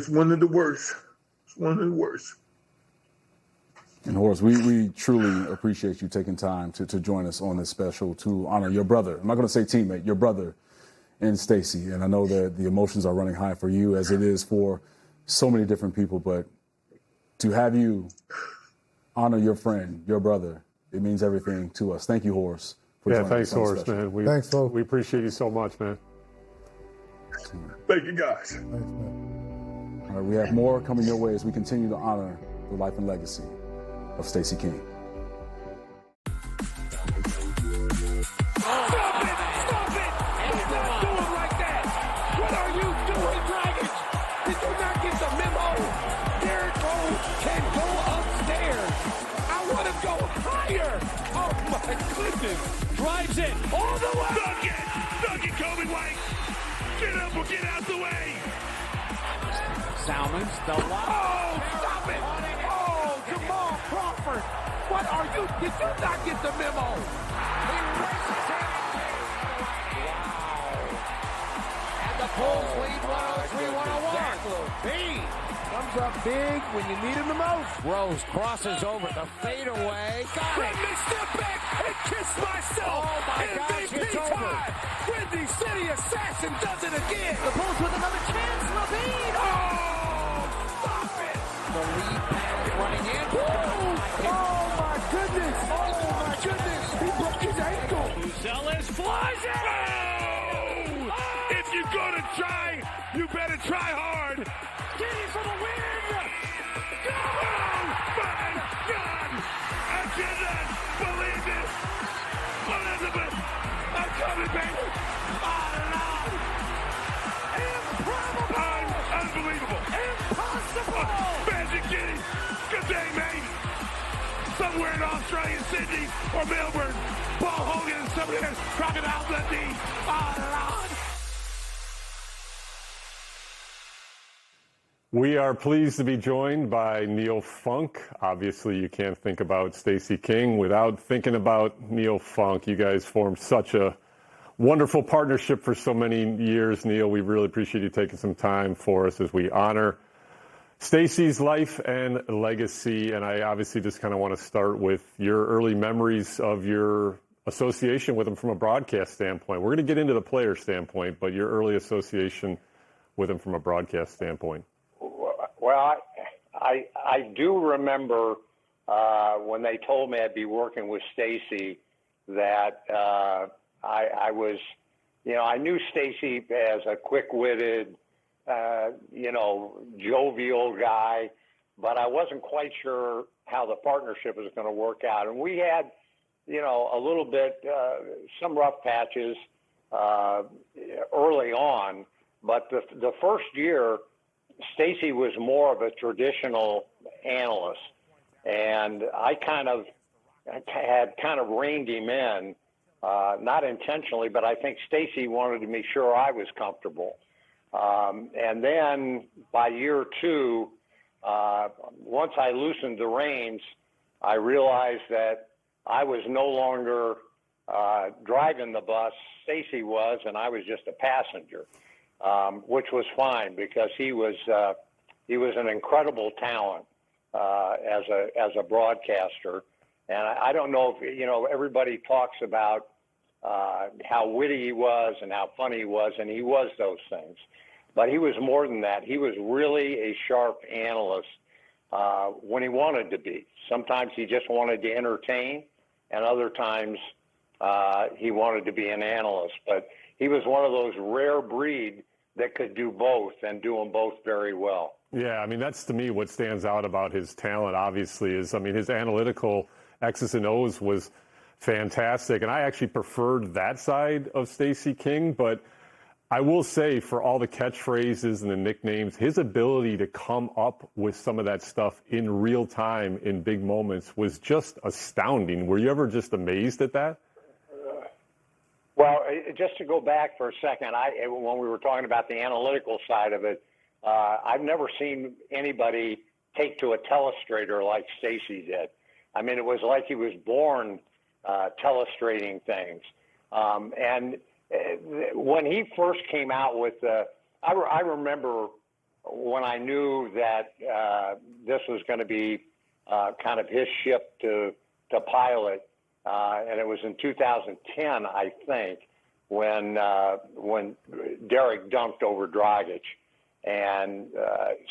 one of the worst. It's one of the worst. And Horace, we truly appreciate you taking time to join us on this special to honor your brother. I'm not going to say teammate, your brother and Stacey. And I know that the emotions are running high for you, as it is for so many different people. But to have you honor your friend, your brother, it means everything to us. Thank you, Horace. Yeah, thanks, Horace, man. Thanks, folks. We appreciate you so much, man. Thank you, guys. Thanks, man. All right, we have more coming your way as we continue to honor the life and legacy of Stacey King. Drives it all the way. Dunk it, 𝗂𝗄𝗯𝗶𝗹. Get up or get out the way. Salmons, the lock. Oh, stop it. Oh, Jamal Crawford. What are you? Did you not get the memo? He races it. Wow. And the Bulls lead 103-101. B comes up big when you need him the most. Rose crosses over the fadeaway. Got it. Let me step back and kiss myself. Oh, my gosh, it's over. 𝗁𝗏 assassin does it again. The Bulls with another chance. Levine. Oh, stop it. The lead man running in. Oh, my goodness. Oh, my goodness. He broke his ankle. Buzelis flies it. Oh! If you're going to try, you better try hard. Diddy for the win! Go! Oh, my God! I cannot believe this! Elizabeth, I'm coming, baby! Oh, Lord! Improbable! Unbelievable! Impossible! Oh, Magic Kitty! Good day, mate! Somewhere in Australia, Sydney, or Melbourne, Paul Hogan and somebody has Crocodile Dundee! Oh, Lord! We are pleased to be joined by Neil Funk. Obviously, you can't think about Stacey King without thinking about Neil Funk. You guys formed such a wonderful partnership for so many years, Neil. We really appreciate you taking some time for us as we honor Stacey's life and legacy. And I obviously just kind of want to start with your early memories of your association with him from a broadcast standpoint. We're going to get into the player standpoint, but your early association with him from a broadcast standpoint. Well, I do remember when they told me I'd be working with Stacey that I was, I knew Stacey as a quick-witted, jovial guy, but I wasn't quite sure how the partnership was going to work out. And we had, a little bit, some rough patches early on, but the first year, Stacey was more of a traditional analyst, and I had reined him in, not intentionally, but I think Stacey wanted to make sure I was comfortable. And then by year two, once I loosened the reins, I realized that I was no longer driving the bus. Stacey was, and I was just a passenger. Which was fine because he was an incredible talent as a broadcaster, and I don't know if everybody talks about how witty he was and how funny he was, and he was those things, but he was more tan that. He was really a sharp analyst when he wanted to be. Sometimes he just wanted to entertain, and other times he wanted to be an analyst. But he was one of those rare breed that could do both and do them both very well. Yeah, I mean, that's to me what stands out about his talent, obviously, is, his analytical X's and O's was fantastic. And I actually preferred that side of Stacey King. But I will say, for all the catchphrases and the nicknames, his ability to come up with some of that stuff in real time in big moments was just astounding. Were you ever just amazed at that? Well, just to go back for a second, when we were talking about the analytical side of it, I've never seen anybody take to a telestrator like Stacey did. I mean, it was like he was born telestrating things. And when he first came out with I remember when I knew that this was going to be kind of his ship to pilot, and it was in 2010, I think, when Derek dunked over 𝗏𝗏𝗀𝗏, and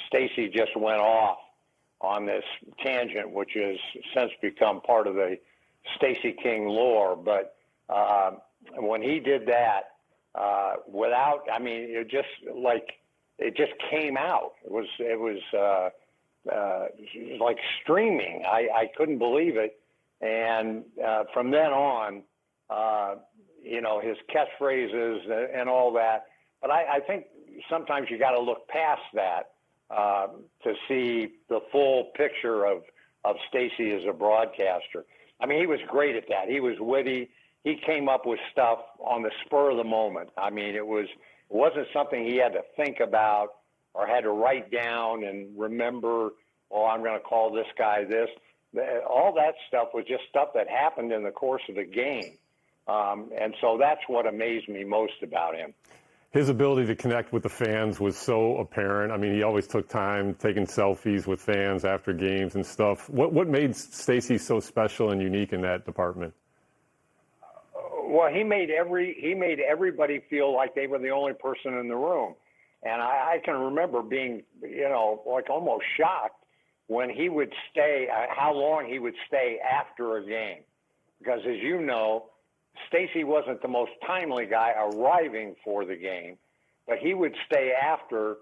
Stacey just went off on this tangent, which has since become part of the Stacey King lore. But when he did that, I mean, it just came out. It was like streaming. I couldn't believe it. And from then on, you know, his catchphrases and all that. But I think sometimes you got to look past that to see the full picture of Stacey as a broadcaster. I mean, he was great at that. He was witty. He came up with stuff on the spur of the moment. I mean, it wasn't something he had to think about or had to write down and remember, oh, I'm going to call this guy this. All that stuff was just stuff that happened in the course of the game. And so that's what amazed me most about him. His ability to connect with the fans was so apparent. I mean, he always took time taking selfies with fans after games and stuff. What made Stacey so special and unique in that department? Well, he made everybody feel like they were the only person in the room. And I can remember being, you know, like almost shocked when he would stay, how long he would stay after a game. Because as you know, Stacey wasn't the most timely guy arriving for the game, but he would stay after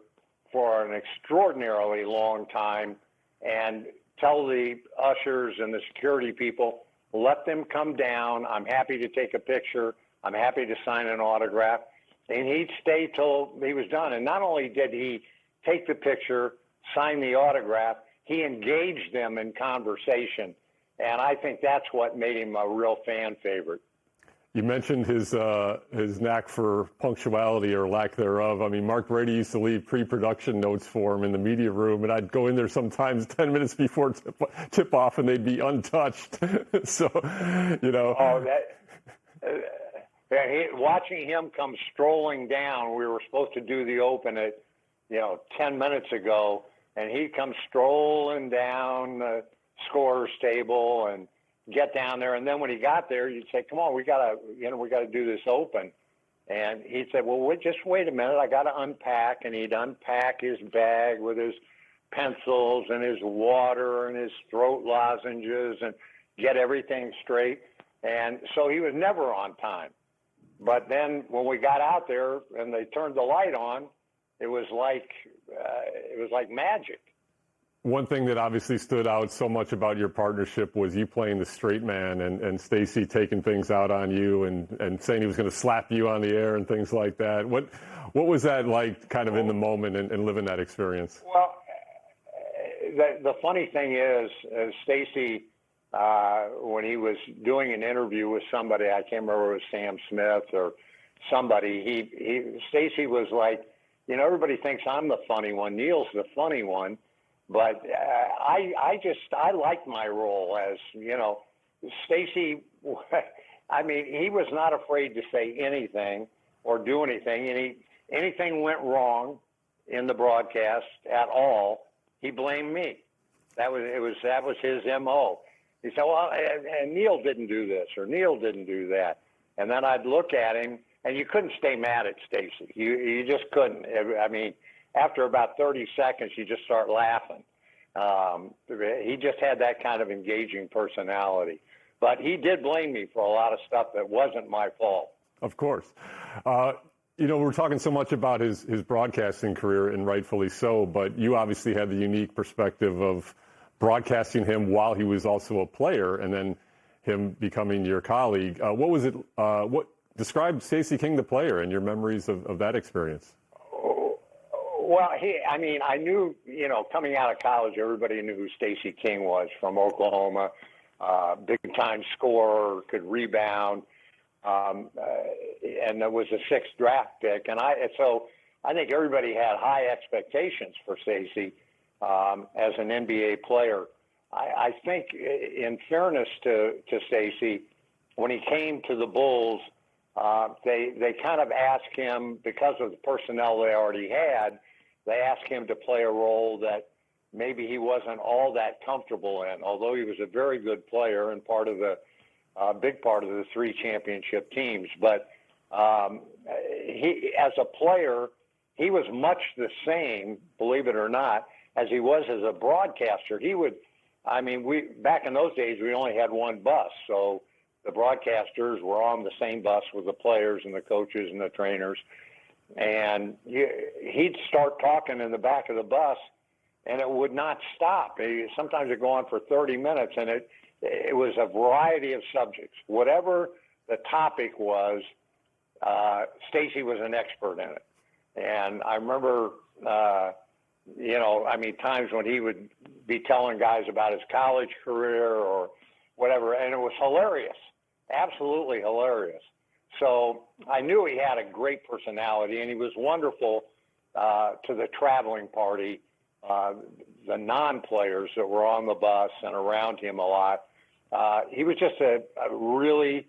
for an extraordinarily long time and tell the ushers and the security people, let them come down. I'm happy to take a picture. I'm happy to sign an autograph. And he'd stay till he was done. And not only did he take the picture, sign the autograph, he engaged them in conversation. And I think that's what made him a real fan favorite. You mentioned his knack for punctuality or lack thereof. I mean, Marc Brady used to leave pre-production notes for him in the media room, and I'd go in there sometimes 10 minutes before tip-off, and they'd be untouched. So, you know. Oh, watching him come strolling down, we were supposed to do the open at, 10 minutes ago, and he'd come strolling down the scorer's table and get down there, and then when he got there, you'd say, "Come on, we gotta do this open." And he'd say, "Well, just wait a minute, I gotta unpack." And he'd unpack his bag with his pencils and his water and his throat lozenges and get everything straight. And so he was never on time. But then when we got out there and they turned the light on, it was like magic. One thing that obviously stood out so much about your partnership was you playing the straight man and Stacey taking things out on you and saying he was going to slap you on the air and things like that. What was that like kind of in the moment and living that experience? Well, the funny thing is Stacey, when he was doing an interview with somebody, I can't remember if it was Sam Smith or somebody, Stacey was like, everybody thinks I'm the funny one. Neil's the funny one. But I liked my role as, Stacey, I mean, he was not afraid to say anything or do anything. And anything went wrong in the broadcast at all, he blamed me. That was his MO. He said, well, and Neil didn't do this or Neil didn't do that. And then I'd look at him, and you couldn't stay mad at Stacey. You just couldn't. I mean, after about 30 seconds, you just start laughing. He just had that kind of engaging personality. But he did blame me for a lot of stuff that wasn't my fault. Of course. We're talking so much about his broadcasting career, and rightfully so, but you obviously had the unique perspective of broadcasting him while he was also a player and then him becoming your colleague. What was it? Describe Stacey King, the player, and your memories of that experience. Well, I knew, coming out of college, everybody knew who Stacey King was from Oklahoma, big-time scorer, could rebound, and it was a 6th draft pick. And so I think everybody had high expectations for Stacey as an NBA player. I think, in fairness to Stacey, when he came to the Bulls, they kind of asked him, because of the personnel they already had, they asked him to play a role that maybe he wasn't all that comfortable in, although he was a very good player and part of the big part of the 3 championship teams. But he, as a player, he was much the same, believe it or not, as he was as a broadcaster. He would, I mean, back in those days, we only had one bus, so the broadcasters were on the same bus with the players and the coaches and the trainers. And he'd start talking in the back of the bus, and it would not stop. Sometimes it'd go on for 30 minutes, and it was a variety of subjects. Whatever the topic was, Stacey was an expert in it. And I remember, times when he would be telling guys about his college career or whatever, and it was hilarious, absolutely hilarious. So I knew he had a great personality, and he was wonderful to the traveling party, the non-players that were on the bus and around him a lot. He was just a really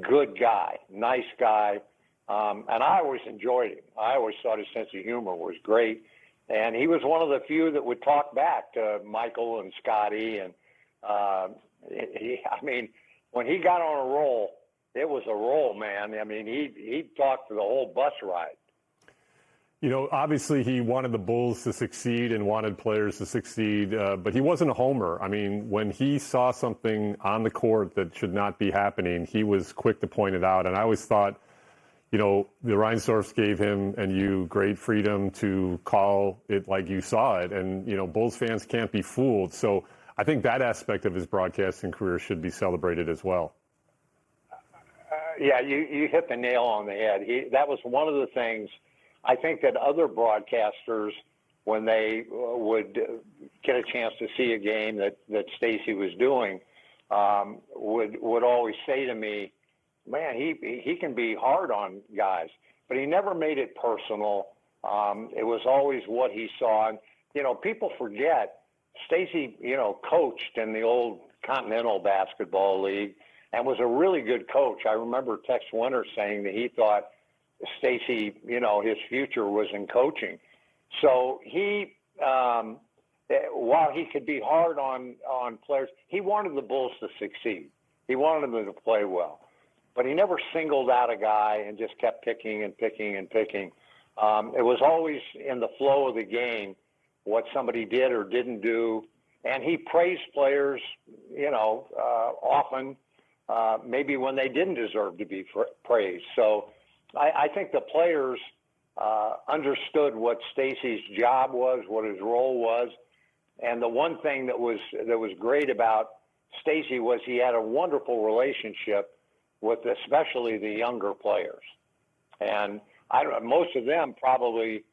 good guy, nice guy, and I always enjoyed him. I always thought his sense of humor was great, and he was one of the few that would talk back to Michael and Scotty. And when he got on a roll, it was a roll, man. I mean, he'd talk for the whole bus ride. You know, obviously he wanted the Bulls to succeed and wanted players to succeed, but he wasn't a homer. I mean, when he saw something on the court that should not be happening, he was quick to point it out. And I always thought, you know, the Reinsdorfs gave him and you great freedom to call it like you saw it. And, you know, Bulls fans can't be fooled. So I think that aspect of his broadcasting career should be celebrated as well. Yeah, you hit the nail on the head. That was one of the things I think that other broadcasters, when they would get a chance to see a game that Stacey was doing, would always say to me, man, he can be hard on guys, but he never made it personal. It was always what he saw. And, you know, people forget Stacey, you know, coached in the old Continental Basketball League and was a really good coach. I remember Tex Winter saying that he thought Stacey, you know, his future was in coaching. So he, while he could be hard on players, he wanted the Bulls to succeed. He wanted them to play well. But he never singled out a guy and just kept picking and picking and picking. It was always in the flow of the game, what somebody did or didn't do. And he praised players, you know, often, maybe when they didn't deserve to be praised. So I think the players understood what Stacey's job was, what his role was. And the one thing that was great about Stacey was he had a wonderful relationship with especially the younger players. And most of them probably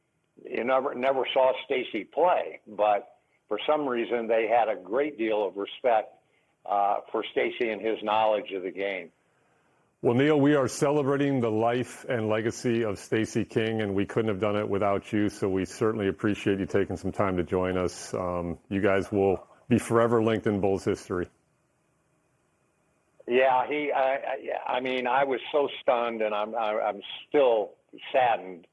never saw Stacey play, but for some reason they had a great deal of respect for Stacey and his knowledge of the game. Well, Neil, we are celebrating the life and legacy of Stacey King, and we couldn't have done it without you, so we certainly appreciate you taking some time to join us. You guys will be forever linked in Bulls history. Yeah, I was so stunned, and I'm still saddened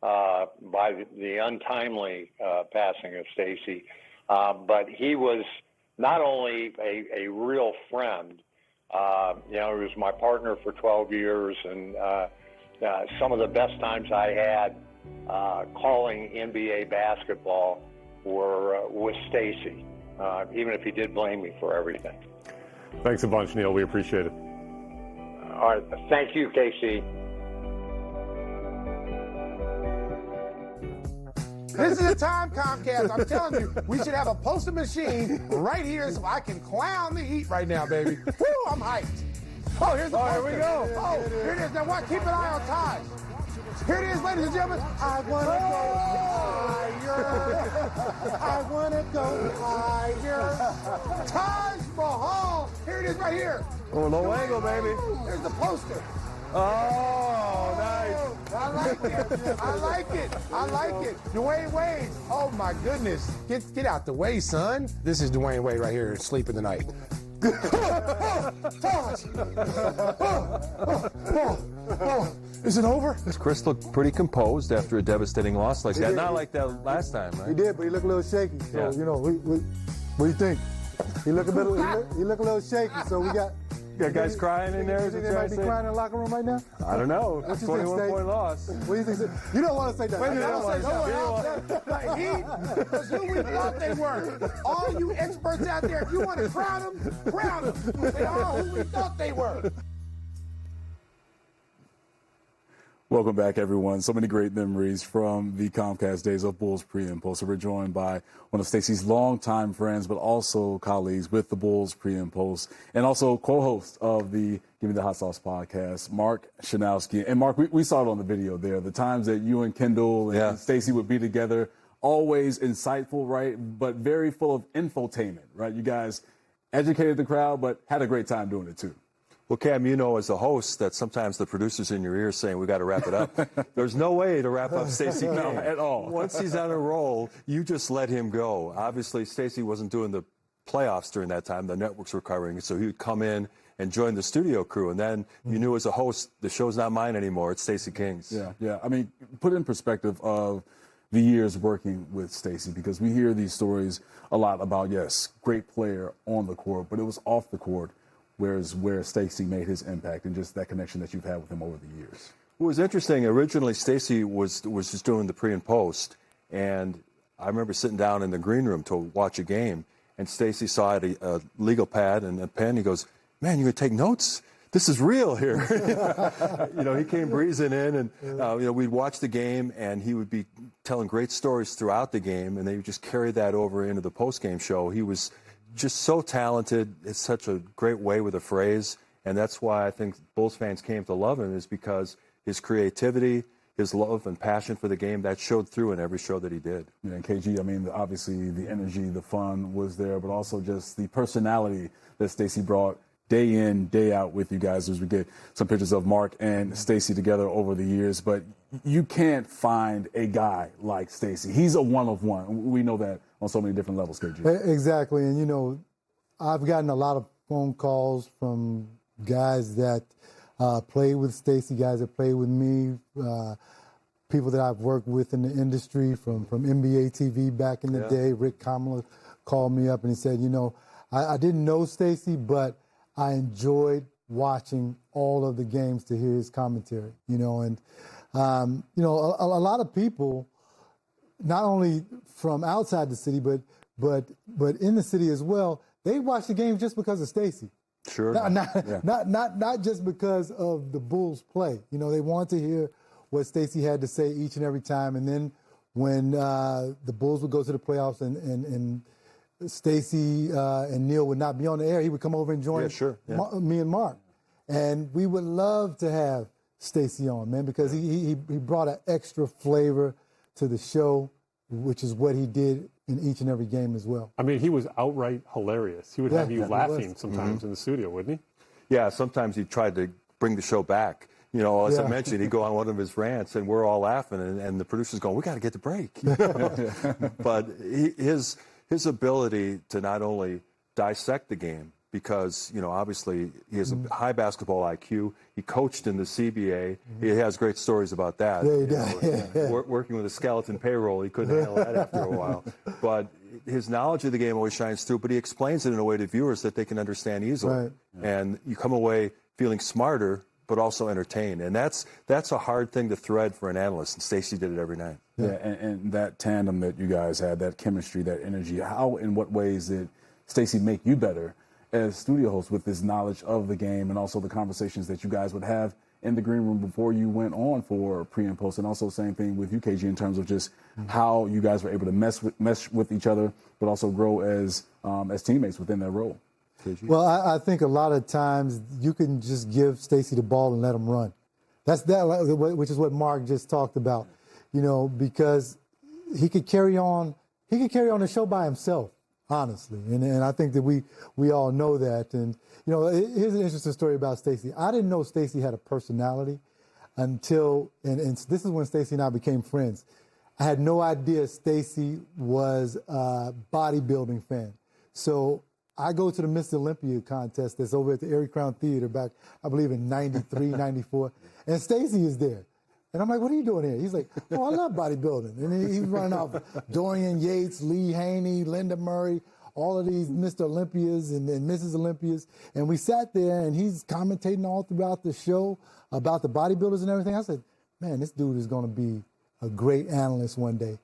by the untimely passing of Stacey. But he was not only a real friend, he was my partner for 12 years, and some of the best times I had calling NBA basketball were with Stacey, even if he did blame me for everything. Thanks a bunch, Neil. We appreciate it. All right. Thank you, KC. This is the time, Comcast. I'm telling you, we should have a poster machine right here so I can clown the Heat right now, baby. Woo, I'm hyped. Oh, here's the poster. Here we go. Oh, here it is. Now, watch. Keep an eye on Taj. Here it is, ladies and gentlemen. I want to go higher. I want to go higher. Taj Mahal. Here it is right here. Oh, low angle, baby. Here's the poster. Oh, nice. I like it. I like it. I like it. Dwayne Wade. Oh, my goodness. Get out the way, son. This is Dwayne Wade right here sleeping tonight. Is it over? Chris looked pretty composed after a devastating loss like that. Not like that last time, right? He did, but he looked a little shaky. So, you know, what do you think? He look a little shaky, so we got... Got guys crying in there? You think they might be crying in the locker room right now? I don't know. What you 21-point loss. What do you think? You don't want to say that. Wait a minute, because who we thought they were. All you experts out there, if you want to crown them. They are who we thought they were. Welcome back, everyone. So many great memories from the Comcast days of Bulls pre and post. So we're joined by one of Stacey's longtime friends, but also colleagues with the Bulls pre and post, and also co-host of the Give Me the Hot Sauce podcast, Marc Schanowski. And Marc, we saw it on the video there. The times that you and Kendall and Stacey would be together, always insightful, right? But very full of infotainment, right? You guys educated the crowd, but had a great time doing it too. Well, Cam, you know as a host that sometimes the producer's in your ear saying we got to wrap it up. There's no way to wrap up Stacey King at all. Once he's on a roll, you just let him go. Obviously, Stacey wasn't doing the playoffs during that time. The networks were covering it, so he would come in and join the studio crew. And then you knew as a host, the show's not mine anymore. It's Stacey King's. Yeah. I mean, put in perspective of the years working with Stacey, because we hear these stories a lot about, yes, great player on the court, but it was off the court where Stacey made his impact, and just that connection that you've had with him over the years. It was interesting. Originally, Stacey was just doing the pre and post, and I remember sitting down in the green room to watch a game, and Stacey saw a legal pad and a pen. He goes, "Man, you gonna take notes? This is real here." You know, he came breezing in, and you know, we'd watch the game, and he would be telling great stories throughout the game, and they would just carry that over into the post game show. He was just so talented. It's such a great way with a phrase, and that's why I think Bulls fans came to love him, is because his creativity, his love and passion for the game, that showed through in every show that he did. Yeah, and KG, I mean, obviously the energy, the fun was there, but also just the personality that Stacey brought day in, day out with you guys, as we get some pictures of Marc and Stacey together over the years. But you can't find a guy like Stacey. He's a one of one. We know that on so many different levels, KG. Exactly. And, you know, I've gotten a lot of phone calls from guys that play with Stacey, guys that play with me, people that I've worked with in the industry from NBA TV back in the day. Rick Kamala called me up and he said, you know, I didn't know Stacey, but I enjoyed watching all of the games to hear his commentary, you know. And, you know, a lot of people, not only from outside the city, but in the city as well, they watch the games just because of Stacey. Sure. Not just because of the Bulls' play. You know, they want to hear what Stacey had to say each and every time. And then when the Bulls would go to the playoffs and Stacey and Neil would not be on the air, he would come over and join me and Marc. And we would love to have Stacey on, man, because he brought an extra flavor to the show, which is what he did in each and every game as well. I mean, he was outright hilarious. He would have you laughing sometimes in the studio, wouldn't he? Yeah, sometimes he tried to bring the show back. You know, as I mentioned, he'd go on one of his rants, and we're all laughing, and the producer's going, "We got to get the break." You know? But his ability to not only dissect the game, because, you know, obviously he has a high basketball IQ. He coached in the CBA. He has great stories about that. Yeah, he does. Working with a skeleton payroll, he couldn't handle that after a while. But his knowledge of the game always shines through, but he explains it in a way to viewers that they can understand easily. Right. And you come away feeling smarter, but also entertained. And that's a hard thing to thread for an analyst, and Stacey did it every night. Yeah, and that tandem that you guys had, that chemistry, that energy, how, in what ways did Stacey make you better as studio host with this knowledge of the game, and also the conversations that you guys would have in the green room before you went on for pre and post, and also same thing with you, KG, in terms of just how you guys were able to mesh with each other, but also grow as teammates within that role? KG? Well, I think a lot of times you can just give Stacey the ball and let him run. Which is what Marc just talked about, you know, because he could carry on the show by himself. honestly. And I think that we all know that. And, you know, here's an interesting story about Stacey. I didn't know Stacey had a personality until, and this is when Stacey and I became friends. I had no idea Stacey was a bodybuilding fan. So I go to the Mr. Olympia contest that's over at the Erie Crown Theater back, I believe, in 93, 94. And Stacey is there. And I'm like, what are you doing here? He's like, oh, I love bodybuilding. And he's running off Dorian Yates, Lee Haney, Linda Murray, all of these Mr. Olympias and Mrs. Olympias. And we sat there, and he's commentating all throughout the show about the bodybuilders and everything. I said, man, this dude is going to be a great analyst one day,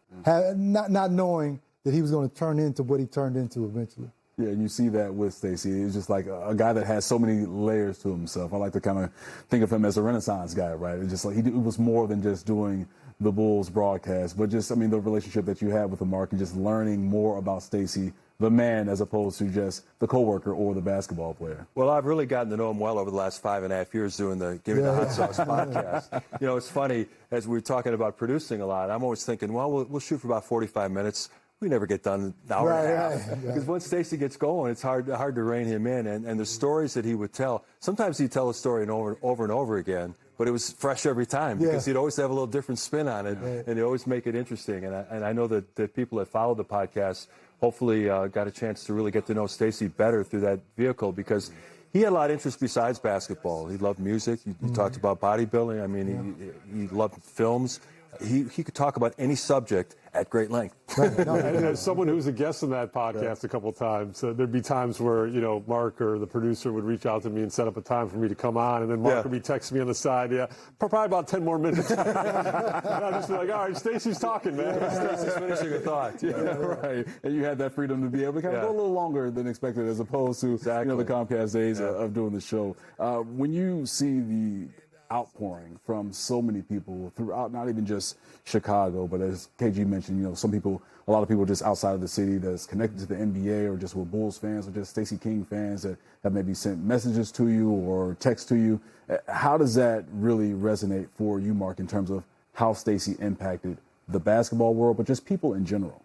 not knowing that he was going to turn into what he turned into eventually. Yeah, and you see that with Stacey. He's just like a guy that has so many layers to himself. I like to kind of think of him as a Renaissance guy, right? It's just like he was more than just doing the Bulls broadcast, but just, I mean, the relationship that you have with Marc and just learning more about Stacey, the man, as opposed to just the coworker or the basketball player. Well, I've really gotten to know him well over the last 5.5 years doing the Give Me the Hot Sauce podcast. You know, it's funny, as we were talking about producing a lot, I'm always thinking, well, we'll shoot for about 45 minutes. We never get done an hour and a half. Because once Stacey gets going, it's hard to rein him in. And the stories that he would tell, sometimes he'd tell a story over and over again, but it was fresh every time because he'd always have a little different spin on it, and he'd always make it interesting. And I know that the people that follow the podcast hopefully got a chance to really get to know Stacey better through that vehicle, because he had a lot of interest besides basketball. He loved music. He talked about bodybuilding. I mean, he loved films. He could talk about any subject at great length. As someone who's a guest on that podcast a couple of times, there'd be times where, you know, Marc or the producer would reach out to me and set up a time for me to come on, and then Marc would be texting me on the side, probably about 10 more minutes. And I'd just be like, all right, Stacey's talking, man. Stacey's finishing a thought. Right. And you had that freedom to be able to kind of go a little longer than expected, as opposed to you know, the Comcast days of doing the show. When you see the outpouring from so many people throughout, not even just Chicago, but as KG mentioned, you know, a lot of people just outside of the city that's connected to the NBA or just were Bulls fans or just Stacey King fans that have maybe sent messages to you or text to you. How does that really resonate for you, Marc, in terms of how Stacey impacted the basketball world, but just people in general?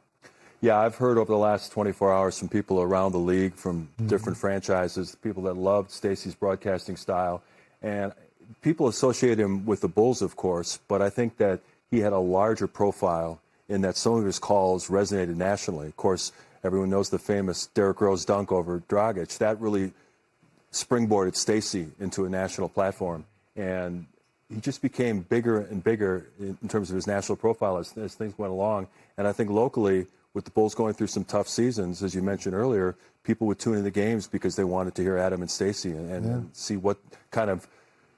Yeah, I've heard over the last 24 hours from people around the league, from different franchises, people that loved Stacey's broadcasting style. And people associate him with the Bulls, of course, but I think that he had a larger profile in that some of his calls resonated nationally. Of course, everyone knows the famous Derrick Rose dunk over 𝗏𝗏. That really springboarded Stacey into a national platform, and he just became bigger and bigger in terms of his national profile as things went along. And I think locally, with the Bulls going through some tough seasons, as you mentioned earlier, people would tune in the games because they wanted to hear Adam and Stacey and see what kind of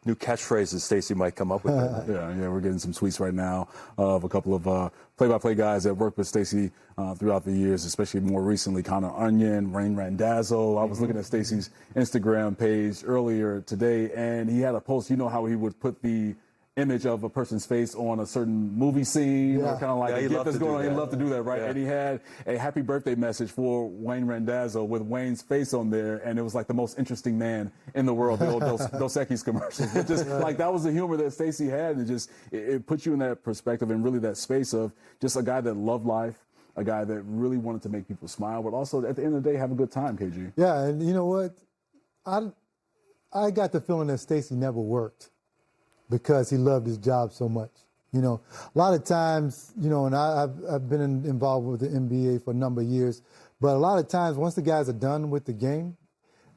new catchphrases Stacey might come up with. Yeah, we're getting some tweets right now of a couple of play-by-play guys that worked with Stacey throughout the years, especially more recently, Connor Onion, Wayne Randazzo. I was looking at Stacey's Instagram page earlier today, and he had a post. You know how he would put the image of a person's face on a certain movie scene, or kind of like a gift that's going on. He'd love to do that, right? And he had a happy birthday message for Wayne Randazzo with Wayne's face on there, and it was like the most interesting man in the world, the old 𝗍𝗏𝗍𝗏𝗍 commercials. But just like that was the humor that Stacey had, and it put you in that perspective and really that space of just a guy that loved life, a guy that really wanted to make people smile, but also at the end of the day have a good time, KG. Yeah, and you know what? I got the feeling that Stacey never worked, because he loved his job so much. You know, a lot of times, you know, and I've been involved with the NBA for a number of years, but a lot of times once the guys are done with the game,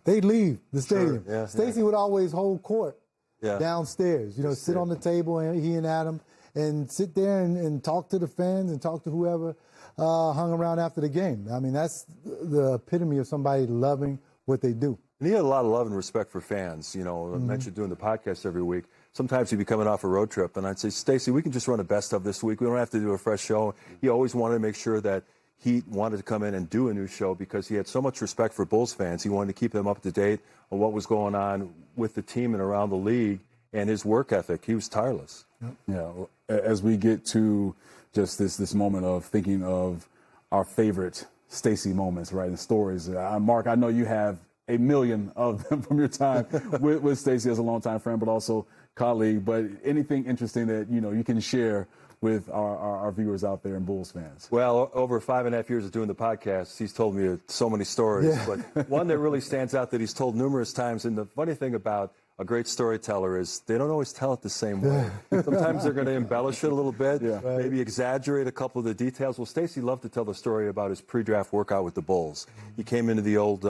they leave the stadium. Stacey would always hold court downstairs, you know, sit on the table, and he and Adam, and sit there and talk to the fans and talk to whoever hung around after the game. I mean, that's the epitome of somebody loving what they do. And he had a lot of love and respect for fans. You know, I mentioned doing the podcast every week. Sometimes he'd be coming off a road trip, and I'd say, Stacey, we can just run a best of this week. We don't have to do a fresh show. He always wanted to make sure that he wanted to come in and do a new show because he had so much respect for Bulls fans. He wanted to keep them up to date on what was going on with the team and around the league, and his work ethic. He was tireless. Yeah, as we get to just this moment of thinking of our favorite Stacey moments, right, and stories. Marc, I know you have a million of them from your time with Stacey as a longtime friend, but also colleague. But anything interesting that, you know, you can share with our viewers out there and Bulls fans? Well, over 5.5 years of doing the podcast, he's told me so many stories. Yeah. But one that really stands out that he's told numerous times, and the funny thing about a great storyteller is they don't always tell it the same way. Sometimes they're going to embellish it a little bit, maybe exaggerate a couple of the details. Well, Stacey loved to tell the story about his pre-draft workout with the Bulls. He came into the old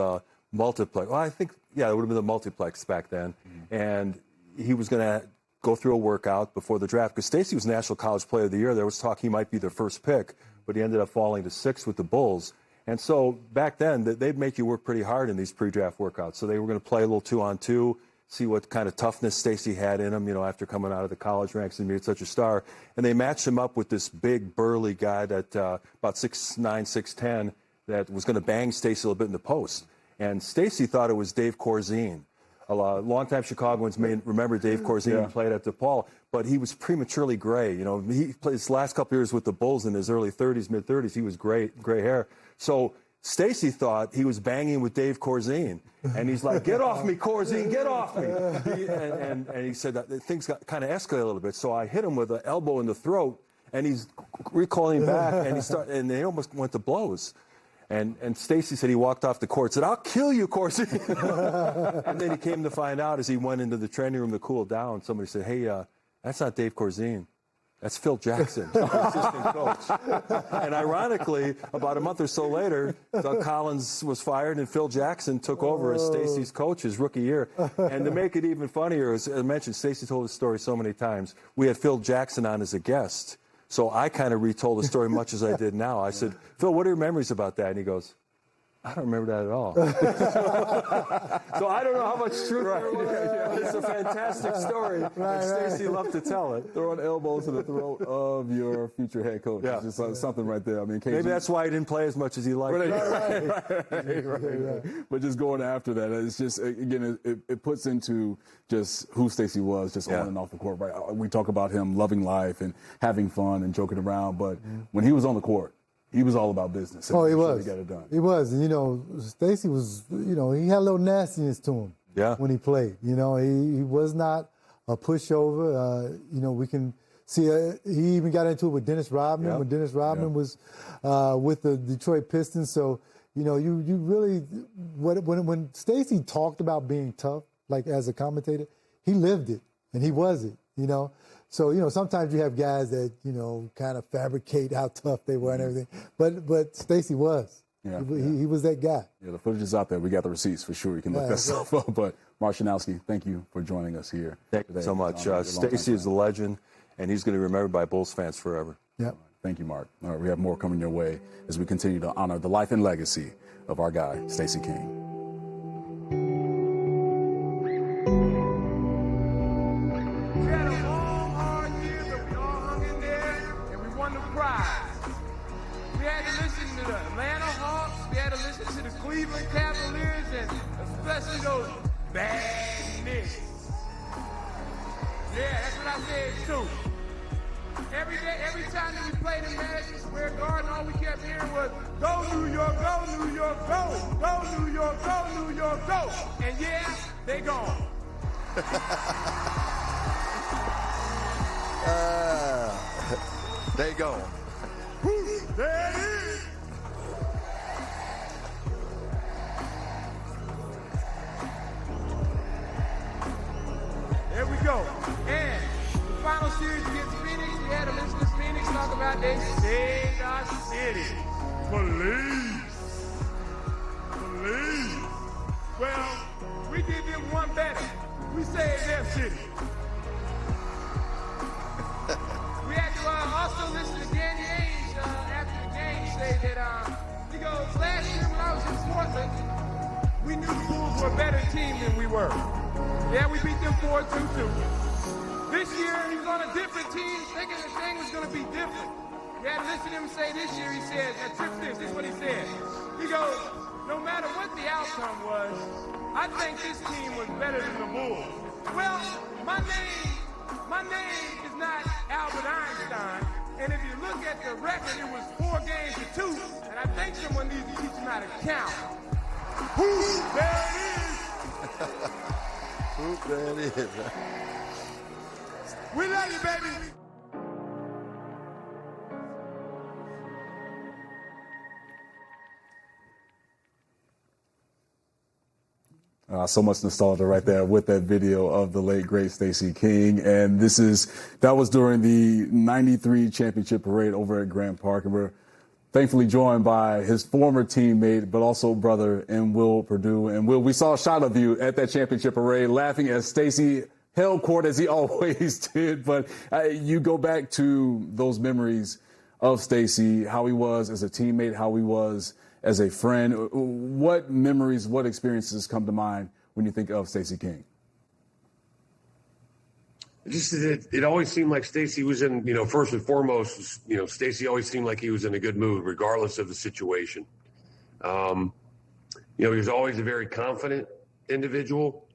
multiplex. Well, I think, it would have been the multiplex back then. And he was going to go through a workout before the draft because Stacey was National College Player of the Year. There was talk he might be their first pick, but he ended up falling to 6th with the Bulls. And so back then, they'd make you work pretty hard in these pre-draft workouts. So they were going to play a little 2-on-2, see what kind of toughness Stacey had in him, after coming out of the college ranks and being such a star. And they matched him up with this big, burly guy that about 6'9", 6'10", that was going to bang Stacey a little bit in the post. And Stacey thought it was Dave Corzine. A longtime Chicagoans may remember Dave Corzine. He played at DePaul, but he was prematurely gray. He played his last couple years with the Bulls in his early 30s, mid-30s. He was gray hair. So Stacey thought he was banging with Dave Corzine. And he's like, get off me, Corzine, get off me. And he said that things got kind of escalated a little bit. So I hit him with an elbow in the throat, and he's recalling back, and they almost went to blows. And Stacey said he walked off the court, said, I'll kill you, Corzine. And then he came to find out as he went into the training room to cool down, somebody said, hey, that's not Dave Corzine. That's Phil Jackson, the assistant coach. And ironically, about a month or so later, Doug Collins was fired and Phil Jackson took over as Stacey's coach his rookie year. And to make it even funnier, as I mentioned, Stacey told the story so many times, we had Phil Jackson on as a guest. So I kind of retold the story much as I did now. I said, Phil, what are your memories about that? And he goes, I don't remember that at all. So I don't know how much truth there was. It's a fantastic story. And Stacey loved to tell it. Throwing elbows to the throat of your future head coach. Yeah. It's just something right there. I mean, maybe that's why he didn't play as much as he liked. Right. But just going after that, it's just, again, it puts into just who Stacey was, just on and off the court. Right? We talk about him loving life and having fun and joking around, but when he was on the court, he was all about business. Oh, he was. He got it done. He was. And, Stacey was, he had a little nastiness to him when he played. He was not a pushover. We can see he even got into it with Dennis Rodman when Dennis Rodman was with the Detroit Pistons. So, you really, when Stacey talked about being tough, like as a commentator, he lived it and he was it, So, sometimes you have guys that, kind of fabricate how tough they were and everything. But Stacey was. Yeah, he was that guy. Yeah, the footage is out there. We got the receipts for sure. You can look that stuff up. But Marc Schanowski, thank you for joining us here. Thank you so much. Stacey is a legend, and he's going to be remembered by Bulls fans forever. Yep. Thank you, Marc. All right, we have more coming your way as we continue to honor the life and legacy of our guy, Stacey King. Cleveland Cavaliers and especially those bad Knicks. Yeah, that's what I said too. Every time that we played in Madison Square Garden, all we kept hearing was, go New York, go New York, go! Go New York, go New York, go! And yeah, they gone. They gone. There it is! There we go. And the final series against Phoenix, we had to listen to Phoenix talk about they saved our city. Police. Well, we did them one better. We saved their city. We had to also listen to Danny Ainge after the game say that he goes, last year when I was in Portland, we knew the Bulls were a better team than we were. Yeah, we beat them 4-2-2. This year, he was on a different team, thinking the thing was going to be different. You had to listen to him say this year, he said, now trip this is what he said. He goes, no matter what the outcome was, I think this team was better than the Bulls. Well, my name is not Albert Einstein, and if you look at the record, it was 4 games to 2, and I think someone needs to teach him how to count. There it is. There it is. We love you, baby. So much nostalgia right there with that video of the late, great Stacey King. And that was during the 93 championship parade over at Grant Park. And we're thankfully joined by his former teammate, but also brother, 𝗻𝗶𝗹. And Will, we saw a shot of you at that championship parade laughing as Stacey held court as he always did. But you go back to those memories of Stacey, how he was as a teammate, how he was as a friend. What memories, what experiences come to mind when you think of Stacey King? It always seemed like Stacey was in, first and foremost, Stacey always seemed like he was in a good mood, regardless of the situation. He was always a very confident individual,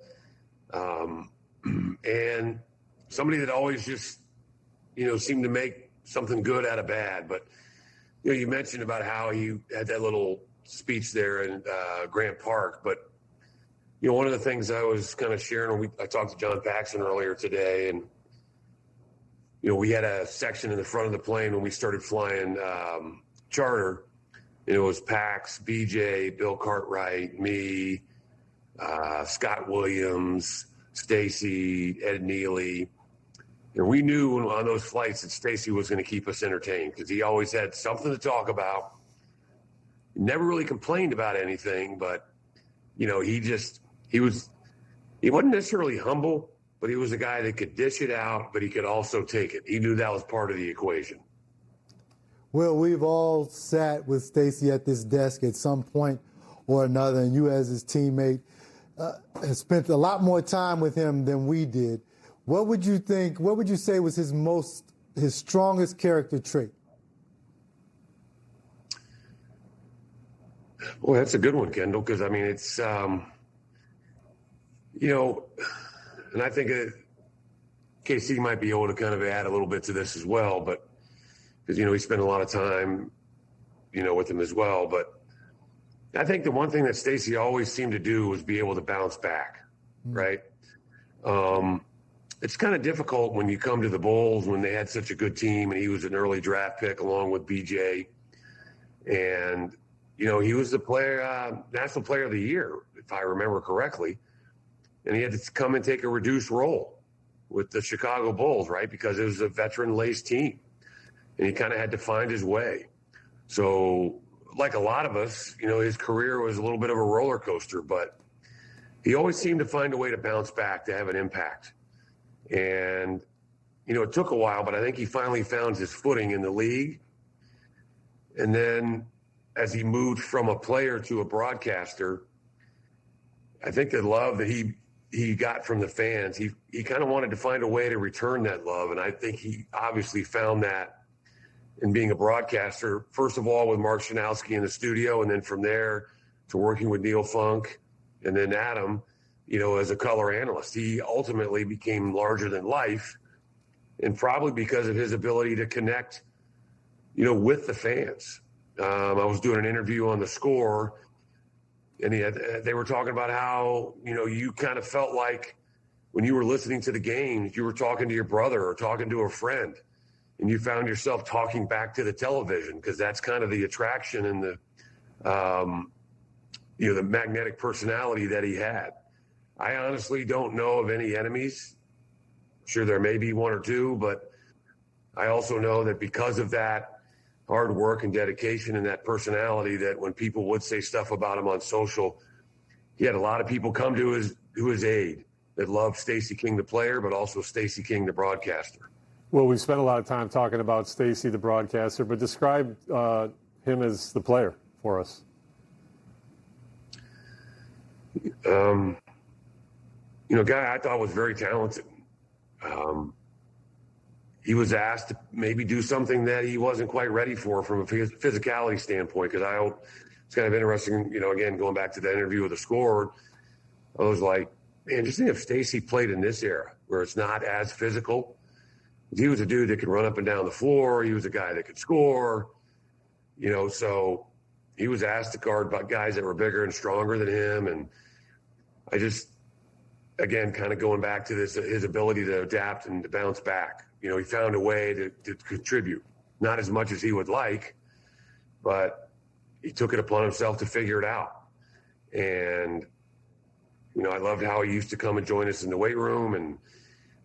and somebody that always just, seemed to make something good out of bad. But you mentioned about how he had that little speech there in Grant Park. But, one of the things I was kind of sharing, I talked to John Paxson earlier today, and, we had a section in the front of the plane when we started flying charter. It was Pax, BJ, Bill Cartwright, me, Scott Williams, Stacey, Ed Neely. And we knew on those flights that Stacey was going to keep us entertained because he always had something to talk about. He never really complained about anything, but, he wasn't necessarily humble, but he was a guy that could dish it out, but he could also take it. He knew that was part of the equation. Well, we've all sat with Stacey at this desk at some point or another, and you as his teammate have spent a lot more time with him than we did. What would you say was his strongest character trait? Well, that's a good one, Kendall, because, it's, and I think KC might be able to kind of add a little bit to this as well, but because, we spent a lot of time, with him as well. But I think the one thing that Stacey always seemed to do was be able to bounce back, right? It's kind of difficult when you come to the Bulls when they had such a good team and he was an early draft pick along with BJ. And, he was the national player of the year, if I remember correctly. And he had to come and take a reduced role with the Chicago Bulls, right? Because it was a veteran-laced team. And he kind of had to find his way. So, like a lot of us, his career was a little bit of a roller coaster, but he always seemed to find a way to bounce back, to have an impact. And, it took a while, but I think he finally found his footing in the league. And then as he moved from a player to a broadcaster, I think the love that he got from the fans, he kind of wanted to find a way to return that love. And I think he obviously found that in being a broadcaster, first of all with Marc Schanowski in the studio, and then from there to working with Neil Funk, and then Adam, as a color analyst. He ultimately became larger than life, and probably because of his ability to connect, with the fans. I was doing an interview on The Score, and they were talking about how, you kind of felt like when you were listening to the games, you were talking to your brother or talking to a friend, and you found yourself talking back to the television because that's kind of the attraction and the magnetic personality that he had. I honestly don't know of any enemies. I'm sure there may be one or two, but I also know that because of that hard work and dedication and that personality, that when people would say stuff about him on social, he had a lot of people come to his aid that loved Stacey King, the player, but also Stacey King, the broadcaster. Well, we've spent a lot of time talking about Stacey, the broadcaster, but describe him as the player for us. Guy I thought was very talented. He was asked to maybe do something that he wasn't quite ready for from a physicality standpoint, because it's kind of interesting, again, going back to that interview with The Score, I was like, man, just think if Stacey played in this era where it's not as physical. He was a dude that could run up and down the floor. He was a guy that could score, so he was asked to guard guys that were bigger and stronger than him. And I just, again, kind of going back to this, his ability to adapt and to bounce back. He found a way to contribute, not as much as he would like, but he took it upon himself to figure it out. And, You know, I loved how he used to come and join us in the weight room, and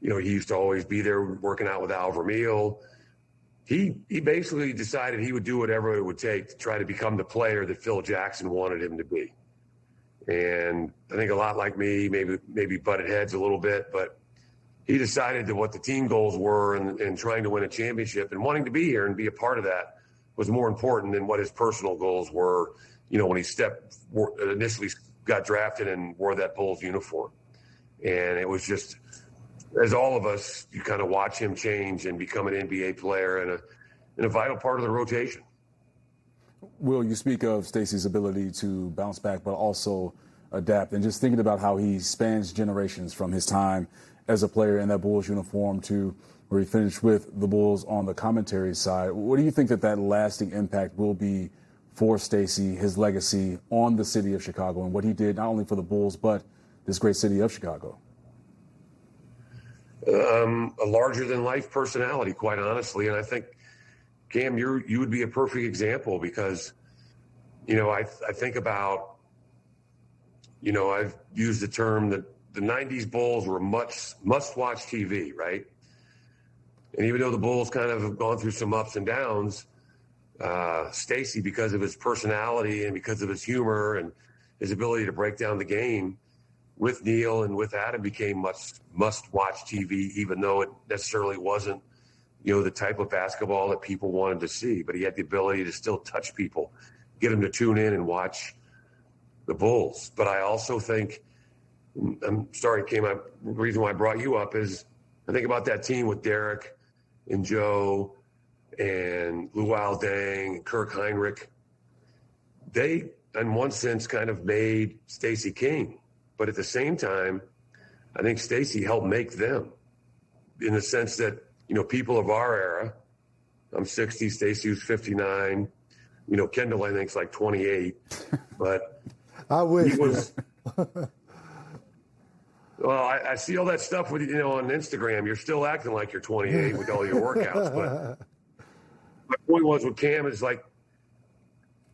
you know, he used to always be there working out with 𝗷𝗻𝗄. He basically decided he would do whatever it would take to try to become the player that Phil Jackson wanted him to be. And I think a lot like me, maybe butted heads a little bit, but he decided that what the team goals were and trying to win a championship and wanting to be here and be a part of that was more important than what his personal goals were, you know, when he initially got drafted and wore that Bulls uniform. And it was just, as all of us, you kind of watch him change and become an NBA player and a vital part of the rotation. Will, you speak of Stacey's ability to bounce back, but also adapt. And just thinking about how he spans generations from his time as a player in that Bulls uniform to where he finished with the Bulls on the commentary side. What do you think that lasting impact will be for Stacey, his legacy on the city of Chicago, and what he did not only for the Bulls, but this great city of Chicago? A larger-than-life personality, quite honestly. And I think, Cam, you would be a perfect example because, you know, I think about, you know, I've used the term that the 90s Bulls were must-watch TV, right? And even though the Bulls kind of have gone through some ups and downs, Stacey, because of his personality and because of his humor and his ability to break down the game, with Neil and with Adam became must-watch TV, even though it necessarily wasn't, you know, the type of basketball that people wanted to see. But he had the ability to still touch people, get them to tune in and watch the Bulls. But I also think, I'm sorry, Kim, the reason why I brought you up is I think about that team with Derek and Joe and Luol Deng and Kirk Hinrich. They, in one sense, kind of made Stacey King. But at the same time, I think Stacey helped make them in the sense that, you know, people of our era, I'm 60, Stacey was 59, you know, Kendall, I think, is like 28, but I wish. He was, well, I see all that stuff with, you know, on Instagram. You're still acting like you're 28 with all your workouts. But my point was with Cam is like,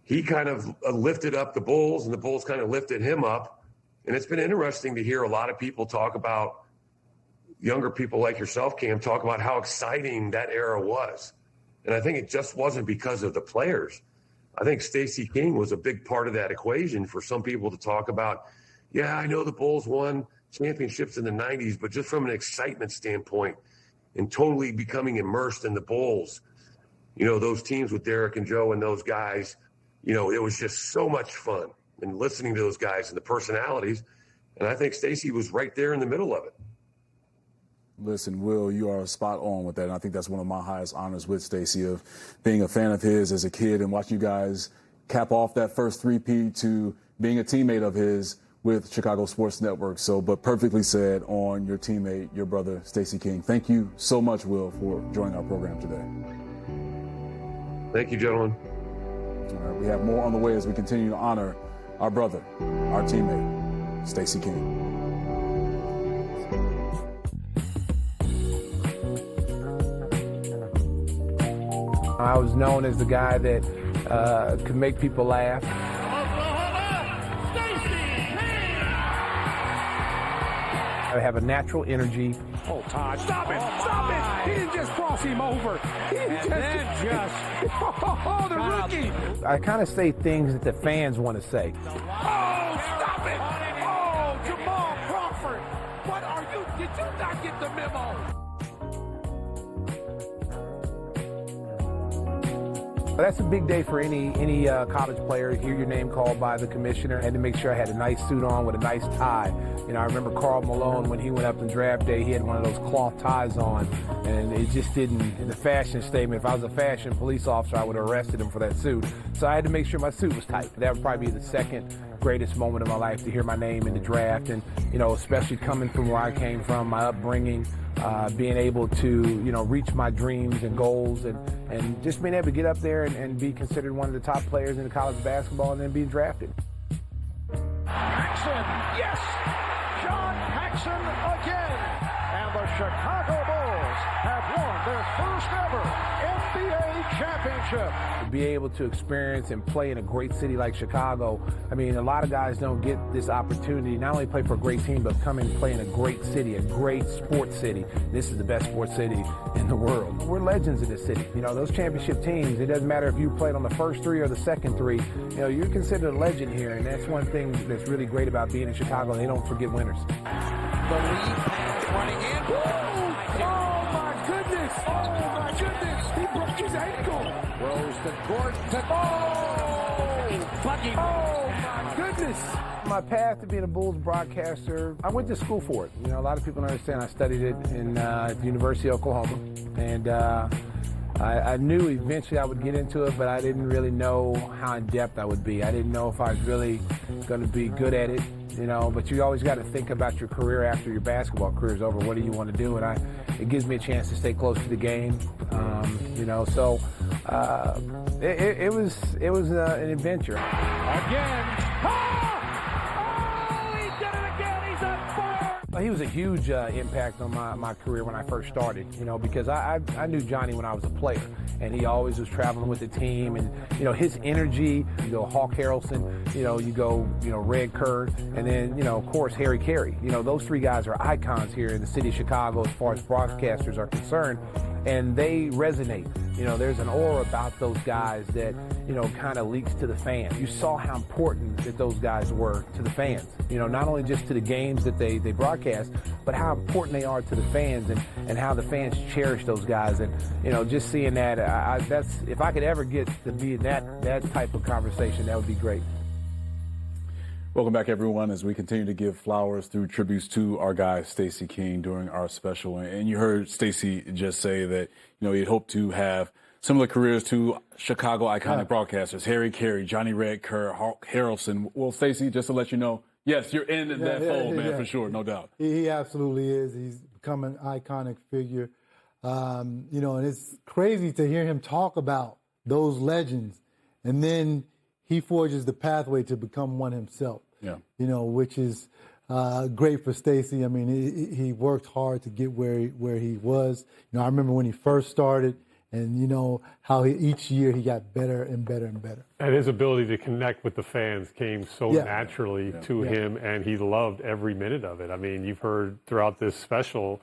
he kind of lifted up the Bulls and the Bulls kind of lifted him up. And it's been interesting to hear a lot of people talk about, younger people like yourself, Cam, talk about how exciting that era was. And I think it just wasn't because of the players. I think Stacey King was a big part of that equation for some people to talk about, yeah, I know the Bulls won championships in the 90s, but just from an excitement standpoint and totally becoming immersed in the Bulls, you know, those teams with Derek and Joe and those guys, you know, it was just so much fun. And listening to those guys and the personalities. And I think Stacey was right there in the middle of it. Listen, Will, you are spot on with that. And I think that's one of my highest honors with Stacey, of being a fan of his as a kid and watching you guys cap off that first three-peat to being a teammate of his with Chicago Sports Network. So, but perfectly said on your teammate, your brother, Stacey King. Thank you so much, Will, for joining our program today. Thank you, gentlemen. All right, we have more on the way as we continue to honor our brother, our teammate, Stacey King. I was known as the guy that could make people laugh. I have a natural energy. Oh, Todd, stop it! Stop it! He didn't just cross him over. Oh, the rookie! I kind of say things that the fans want to say. Oh, stop it! Oh, Jamal Crawford! What are you? Did you not get the memo? That's a big day for any college player. Hear your name called by the commissioner. I had to make sure I had a nice suit on with a nice tie. You know, I remember Karl Malone, when he went up in draft day, he had one of those cloth ties on, and it just didn't, the fashion statement, if I was a fashion police officer, I would have arrested him for that suit. So I had to make sure my suit was tight. That would probably be the second greatest moment of my life, to hear my name in the draft. And, you know, especially coming from where I came from, my upbringing, being able to, you know, reach my dreams and goals, and just being able to get up there and be considered one of the top players in college basketball and then being drafted. Paxson, yes! John Paxson again! And the Chicago Bulls have won their first ever NBA championship. To be able to experience and play in a great city like Chicago, I mean, a lot of guys don't get this opportunity, not only play for a great team, but come and play in a great city, a great sports city. This is the best sports city in the world. We're legends in this city. You know, those championship teams, it doesn't matter if you played on the first three or the second three, you know, you're considered a legend here, and that's one thing that's really great about being in Chicago. They don't forget winners. The lead pass running in. Oh, my goodness. Oh, my goodness. He broke his ankle. Rose to Gordon to Bucky. Oh, my goodness. My path to being a Bulls broadcaster, I went to school for it. You know, a lot of people don't understand. I studied it in at the University of Oklahoma, and I knew eventually I would get into it, but I didn't really know how in depth I would be. I didn't know if I was really going to be good at it, you know, but you always got to think about your career after your basketball career is over. What do you want to do? And it gives me a chance to stay close to the game, you know, so it was an adventure. Again. He did it again. He's on fire. He was a huge impact on my career when I first started, you know, because I knew Johnny when I was a player, and he always was traveling with the team, and, you know, his energy, you go Hawk Harrelson, you know, you go, you know, Red Kerr, and then, you know, of course, Harry Carey. You know, those three guys are icons here in the city of Chicago as far as broadcasters are concerned, and they resonate. You know, there's an aura about those guys that, you know, kind of leaks to the fans. You saw how important that those guys were to the fans. You know, not only just to the games that they broadcast, but how important they are to the fans, and how the fans cherish those guys. And, you know, just seeing that, that's, if I could ever get to be in that type of conversation, that would be great. Welcome back, everyone, as we continue to give flowers through tributes to our guy, Stacey King, during our special. And you heard Stacey just say that, you know, he'd hoped to have similar careers to Chicago iconic broadcasters, Harry Carey, Johnny Red Kerr, Hawk Harrelson. Well, Stacey, just to let you know, yes, you're in that fold, man, for sure, no doubt. He absolutely is. He's become an iconic figure. You know, and it's crazy to hear him talk about those legends, and then he forges the pathway to become one himself. Yeah. You know, which is great for Stacey. I mean, he worked hard to get where he was. You know, I remember when he first started, and you know how each year he got better and better and better. And his ability to connect with the fans came so naturally to him, and he loved every minute of it. I mean, you've heard throughout this special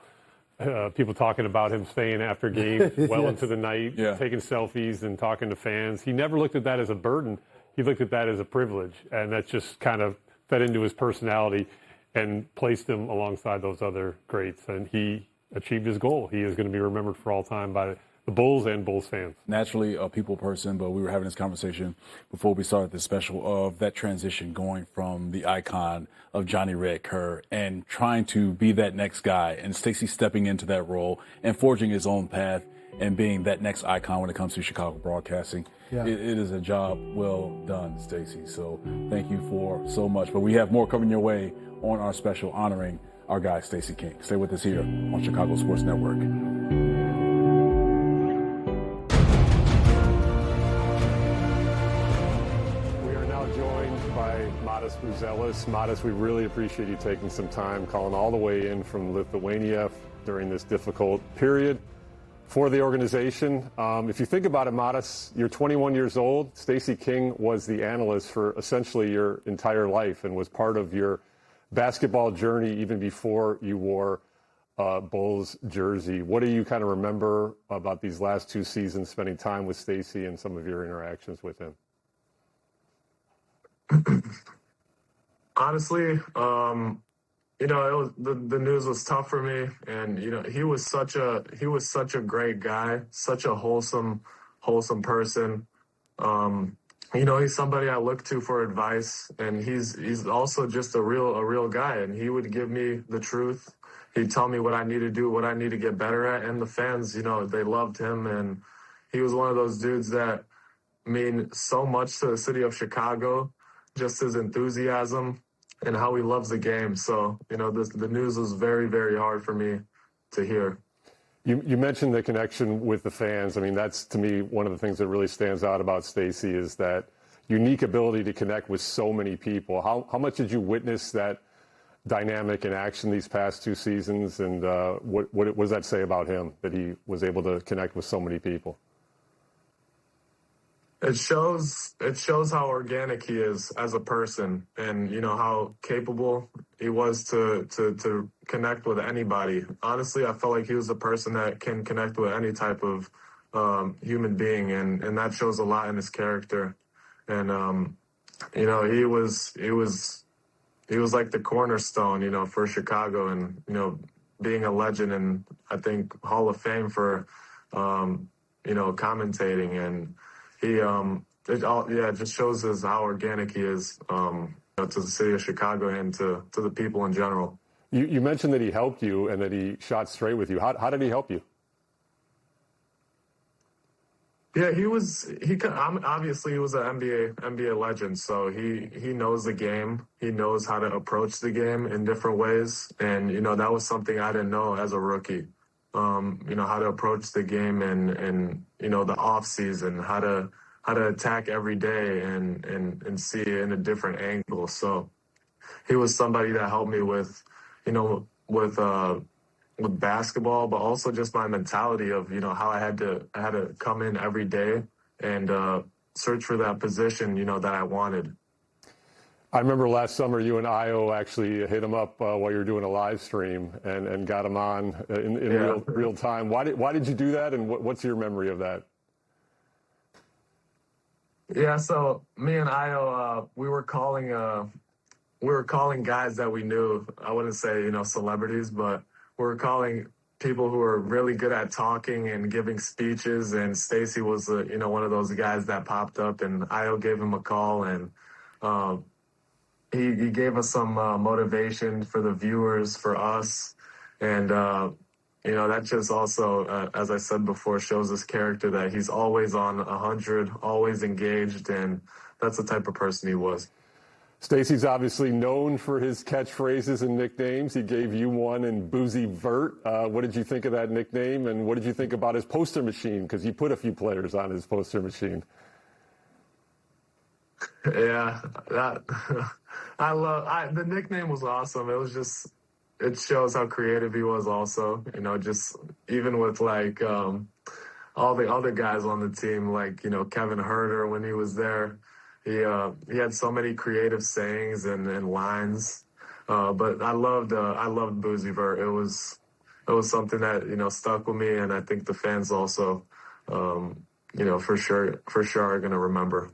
people talking about him staying after games well into the night, taking selfies and talking to fans. He never looked at that as a burden. He looked at that as a privilege, and that just kind of fed into his personality and placed him alongside those other greats. And he achieved his goal. He is going to be remembered for all time by the Bulls and Bulls fans. Naturally a people person, but we were having this conversation before we started this special of that transition going from the icon of Johnny Red Kerr and trying to be that next guy, and Stacey stepping into that role and forging his own path and being that next icon when it comes to Chicago broadcasting. Yeah. It is a job well done, Stacey. So thank you for so much. But we have more coming your way on our special honoring our guy, Stacey King. Stay with us here on Chicago Sports Network. 𝗦𝗫ce Buzelis. 𝗦𝗫ce, we really appreciate you taking some time, calling all the way in from Lithuania during this difficult period for the organization. If you think about it, 𝗦𝗫ce, you're 21 years old. Stacey King was the analyst for essentially your entire life and was part of your basketball journey even before you wore Bulls jersey. What do you kind of remember about these last two seasons, spending time with Stacey and some of your interactions with him? Honestly, you know, the news was tough for me, and you know, he was such a great guy, such a wholesome person. You know, he's somebody I look to for advice, and he's also just a real guy, and he would give me the truth. He'd tell me what I need to do, what I need to get better at, and the fans, you know, they loved him, and he was one of those dudes that mean so much to the city of Chicago. Just his enthusiasm and how he loves the game. So, you know, the news was very, very hard for me to hear. You mentioned the connection with the fans. I mean, that's, to me, one of the things that really stands out about Stacey is that unique ability to connect with so many people. How much did you witness that dynamic in action these past 2 seasons, and what does that say about him, that he was able to connect with so many people? It shows how organic he is as a person, and how capable he was to connect with anybody. Honestly, I felt like he was a person that can connect with any type of human being, and that shows a lot in his character. And he was like the cornerstone, for Chicago, and being a legend, and I think Hall of Fame for commentating. And it just shows us how organic he is to the city of Chicago and to the people in general. You mentioned that he helped you and that he shot straight with you. How did he help you? Yeah, obviously he was an NBA legend, so he knows the game. He knows how to approach the game in different ways, and that was something I didn't know as a rookie. How to approach the game and the off season, how to attack every day and see it in a different angle. So he was somebody that helped me with basketball, but also just my mentality of how I had to come in every day and search for that position that I wanted. I remember last summer you and Ayo actually hit him up while you were doing a live stream and got him on in real time. Why did you do that, and what's your memory of that? Yeah, so me and Ayo, we were calling guys that we knew. I wouldn't say celebrities, but we were calling people who were really good at talking and giving speeches. And Stacey was one of those guys that popped up, and Ayo gave him a call, and he gave us some motivation for the viewers, for us, and that just also, as I said before, shows his character, that he's always on 100, always engaged, and that's the type of person he was. Stacey's obviously known for his catchphrases and nicknames. He gave you one in 𝗬𝗟 𝗬𝗏. What did you think of that nickname, and what did you think about his poster machine? Because he put a few players on his poster machine. Yeah, the nickname was awesome. It shows how creative he was also, just even with like all the other guys on the team, like, Kevin Huerter when he was there. He had so many creative sayings and lines. But I loved 𝗬𝗟 𝗬𝗏. It was something that, stuck with me, and I think the fans also, for sure are going to remember.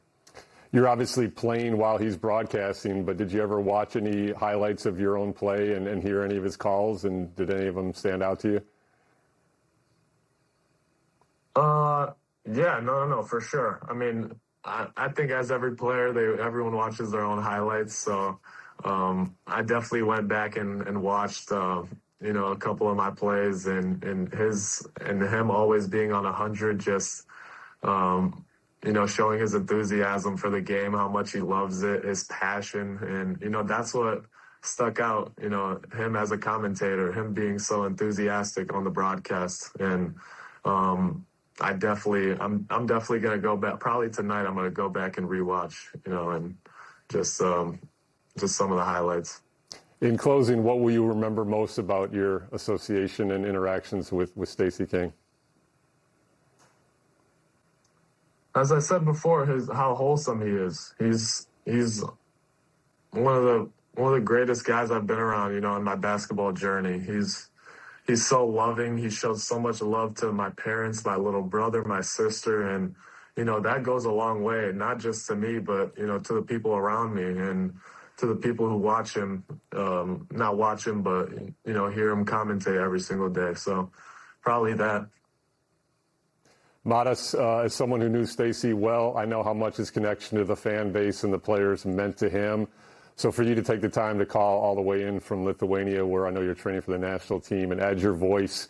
You're obviously playing while he's broadcasting, but did you ever watch any highlights of your own play and hear any of his calls, and did any of them stand out to you? Yeah, no, for sure. I mean, I think as every player, everyone watches their own highlights. So I definitely went back and watched, a couple of my plays, and him always being on 100, just, showing his enthusiasm for the game, how much he loves it, his passion. And, that's what stuck out, him as a commentator, him being so enthusiastic on the broadcast. And I'm definitely going to go back. Probably tonight I'm going to go back and rewatch, and just some of the highlights. In closing, what will you remember most about your association and interactions with Stacey King? As I said before, how wholesome he is. He's one of the greatest guys I've been around, in my basketball journey. He's so loving. He shows so much love to my parents, my little brother, my sister, and that goes a long way, not just to me, but to the people around me and to the people who watch him, not watch him, but hear him commentate every single day. So probably that. 𝗏𝗏, as someone who knew Stacey well, I know how much his connection to the fan base and the players meant to him. So for you to take the time to call all the way in from Lithuania, where I know you're training for the national team, and add your voice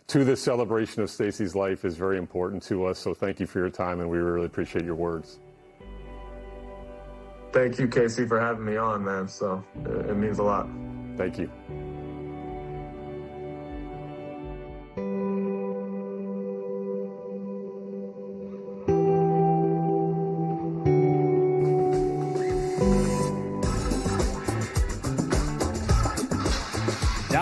to this celebration of Stacey's life is very important to us. So thank you for your time, and we really appreciate your words. Thank you, 𝗪cie, for having me on, man. So it means a lot. Thank you.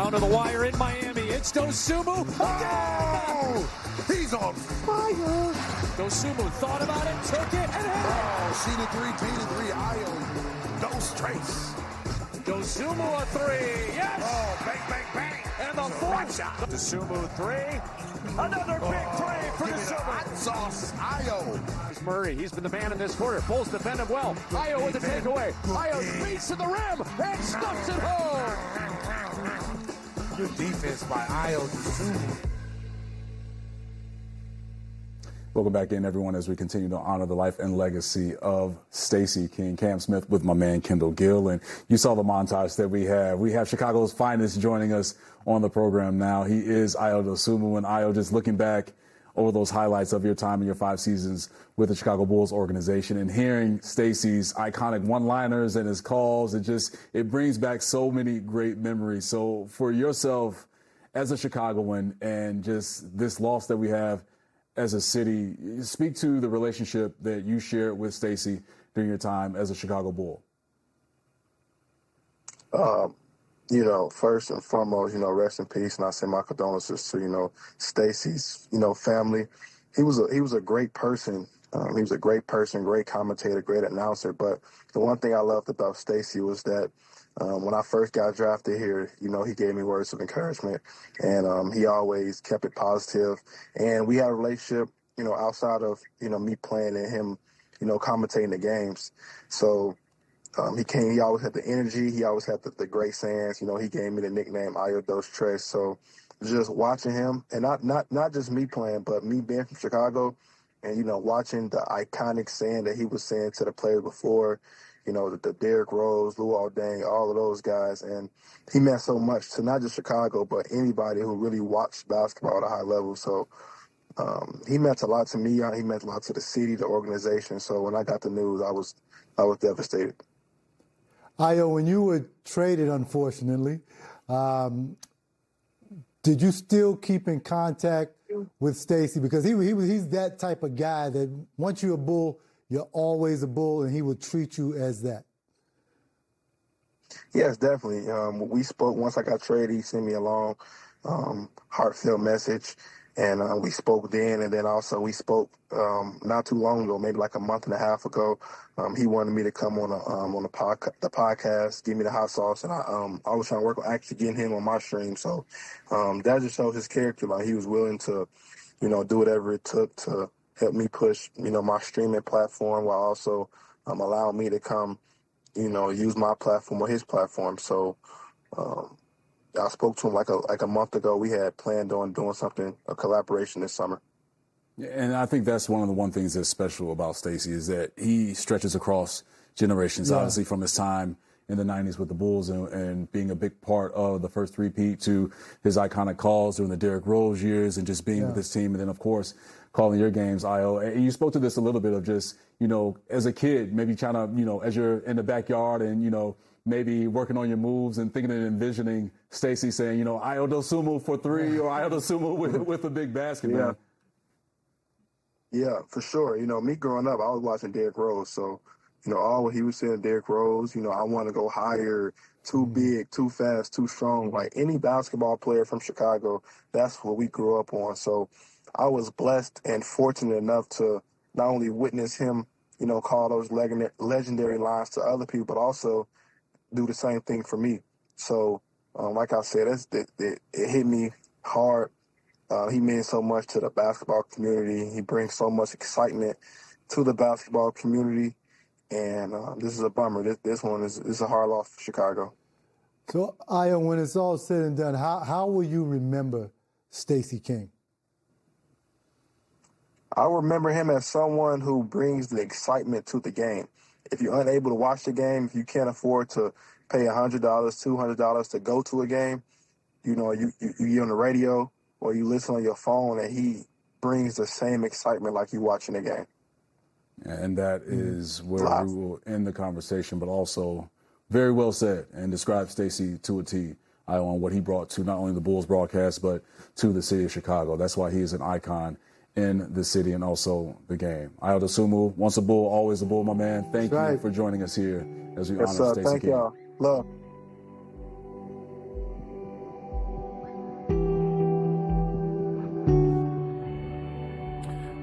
Down to the wire in Miami. It's Dosunmu. Oh, he's on fire. Dosunmu thought about it, took it, and hit it. Oh, she the 3, Ayo. Dos Trace. Dosunmu a three. Yes. Oh, bang, bang, bang. And the fourth shot. Dosunmu three. Another big three for Dosunmu. Hot sauce, Ayo. Here's Murray. He's been the man in this quarter. Bulls defend him well. Ayo with the takeaway. Ayo speeds to the rim and stuffs it home. Good defense by Ayo Dosunmu. Welcome back in, everyone, as we continue to honor the life and legacy of Stacey King. Cam Smith with my man, Kendall Gill. And you saw the montage that we have. We have Chicago's finest joining us on the program now. He is Ayo Dosunmu. And Ayo, just looking back over those highlights of your time in your 5 seasons with the Chicago Bulls organization and hearing Stacey's iconic one-liners and his calls, it brings back so many great memories. So for yourself as a Chicagoan and just this loss that we have as a city, speak to the relationship that you shared with Stacey during your time as a Chicago Bull. First and foremost, rest in peace, and I send my condolences to, Stacey's, family. He was a great person. He was a great person, great commentator, great announcer. But the one thing I loved about Stacey was that when I first got drafted here, he gave me words of encouragement, and he always kept it positive. And we had a relationship, outside of, me playing and him, commentating the games. So he always had the energy. He always had the great sayings. He gave me the nickname Ayo Dosunmu. So just watching him, and not just me playing, but me being from Chicago and, watching the iconic saying that he was saying to the players before, the Derrick Rose, 𝗏𝗏 all of those guys. And he meant so much to not just Chicago, but anybody who really watched basketball at a high level. So he meant a lot to me. He meant a lot to the city, the organization. So when I got the news, I was devastated. Ayo, when you were traded, unfortunately, did you still keep in contact with Stacey? Because he's that type of guy that once you're a Bull, you're always a Bull, and he will treat you as that. Yes, definitely. We spoke once I got traded. He sent me a long, heartfelt message, and we spoke then. And then also we spoke not too long ago, maybe like a month and a half ago. He wanted me to come on the podcast, give me the hot sauce, and I was trying to work on actually getting him on my stream. So that just shows his character. Like, he was willing to, do whatever it took to help me push, my streaming platform, while also allowing me to come, use my platform or his platform. So I spoke to him like a month ago. We had planned on doing something, a collaboration this summer. And I think that's one of the things that's special about Stacey is that he stretches across generations, obviously from his time in the 90s with the Bulls and being a big part of the first three-peat to his iconic calls during the Derrick Rose years and just being with his team. And then, of course, calling your games, Ayo. And you spoke to this a little bit of just, as a kid, maybe trying to, as you're in the backyard and, maybe working on your moves and thinking and envisioning Stacey saying, Ayo Dosunmu for three or Ayo Dosunmu with a big basket, man. Yeah, for sure. Me growing up, I was watching Derrick Rose. So, all what he was saying, Derrick Rose, I want to go higher, too big, too fast, too strong. Like any basketball player from Chicago, that's what we grew up on. So I was blessed and fortunate enough to not only witness him, call those legendary lines to other people, but also do the same thing for me. So, like I said, it hit me hard. He means so much to the basketball community. He brings so much excitement to the basketball community. And this is a bummer. This one is a hard loss for Chicago. So, Ayo, when it's all said and done, how will you remember Stacey King? I remember him as someone who brings the excitement to the game. If you're unable to watch the game, if you can't afford to pay $100, $200 to go to a game, you on the radio or you listen on your phone, and he brings the same excitement like you watching the game. And that is where we will end the conversation, but also very well said and describe Stacey to a T, on what he brought to not only the Bulls broadcast, but to the city of Chicago. That's why he is an icon in the city and also the game. Ayo Dosunmu, once a Bull, always a Bull, my man. Thank you for joining us here as we honor Stacey King. Thank y'all. Love.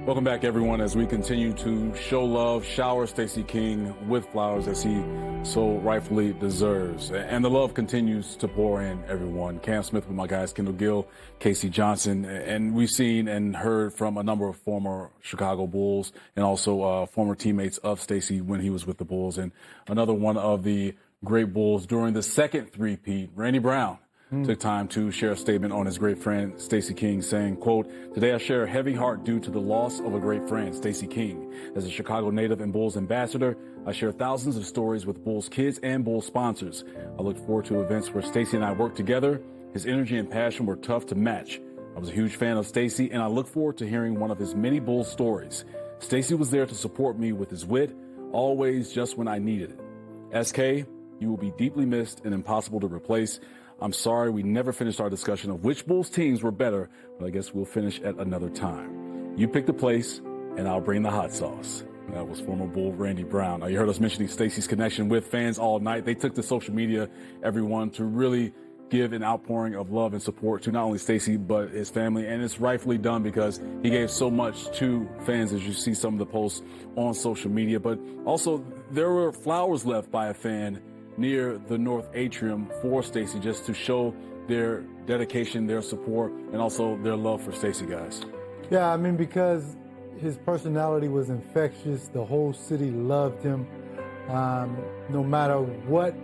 Welcome back, everyone, as we continue to show love, shower Stacey King with flowers as he so rightfully deserves. And the love continues to pour in, everyone. Cam Smith with my guys, Kendall, Gill, Casey Johnson. And we've seen and heard from a number of former Chicago Bulls and also former teammates of Stacey when he was with the Bulls. And another one of the great Bulls during the second three-peat, Randy Brown, took time to share a statement on his great friend, Stacey King, saying, quote, "Today I share a heavy heart due to the loss of a great friend, Stacey King. As a Chicago native and Bulls ambassador, I share thousands of stories with Bulls kids and Bulls sponsors. I look forward to events where Stacey and I work together. His energy and passion were tough to match. I was a huge fan of Stacey, and I look forward to hearing one of his many Bulls stories. Stacey was there to support me with his wit, always just when I needed it. SK, you will be deeply missed and impossible to replace. I'm sorry we never finished our discussion of which Bulls teams were better, but I guess we'll finish at another time. You pick the place, and I'll bring the hot sauce." That was former Bull Randy Brown. Now, you heard us mentioning Stacey's connection with fans all night. They took to social media, everyone, to really give an outpouring of love and support to not only Stacey, but his family. And it's rightfully done because he gave so much to fans, as you see some of the posts on social media. But also, there were flowers left by a fan near the North Atrium for Stacey, just to show their dedication, their support, and also their love for Stacey, guys. Yeah, I mean, because his personality was infectious. The whole city loved him. No matter what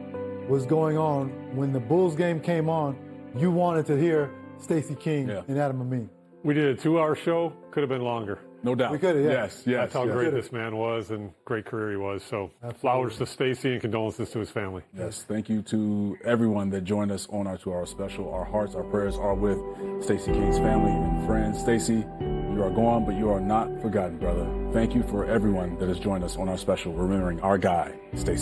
was going on, when the Bulls game came on, you wanted to hear Stacey King and Amin. We did a 2-hour show. Could have been longer. No doubt. We could have, Yes. That's how great this man was and great career he was. So flowers to Stacey and condolences to his family. Yes, thank you to everyone that joined us on our 2-hour special. Our hearts, our prayers are with Stacey King's family and friends. Stacey, you are gone, but you are not forgotten, brother. Thank you for everyone that has joined us on our special, remembering our guy, Stacey King.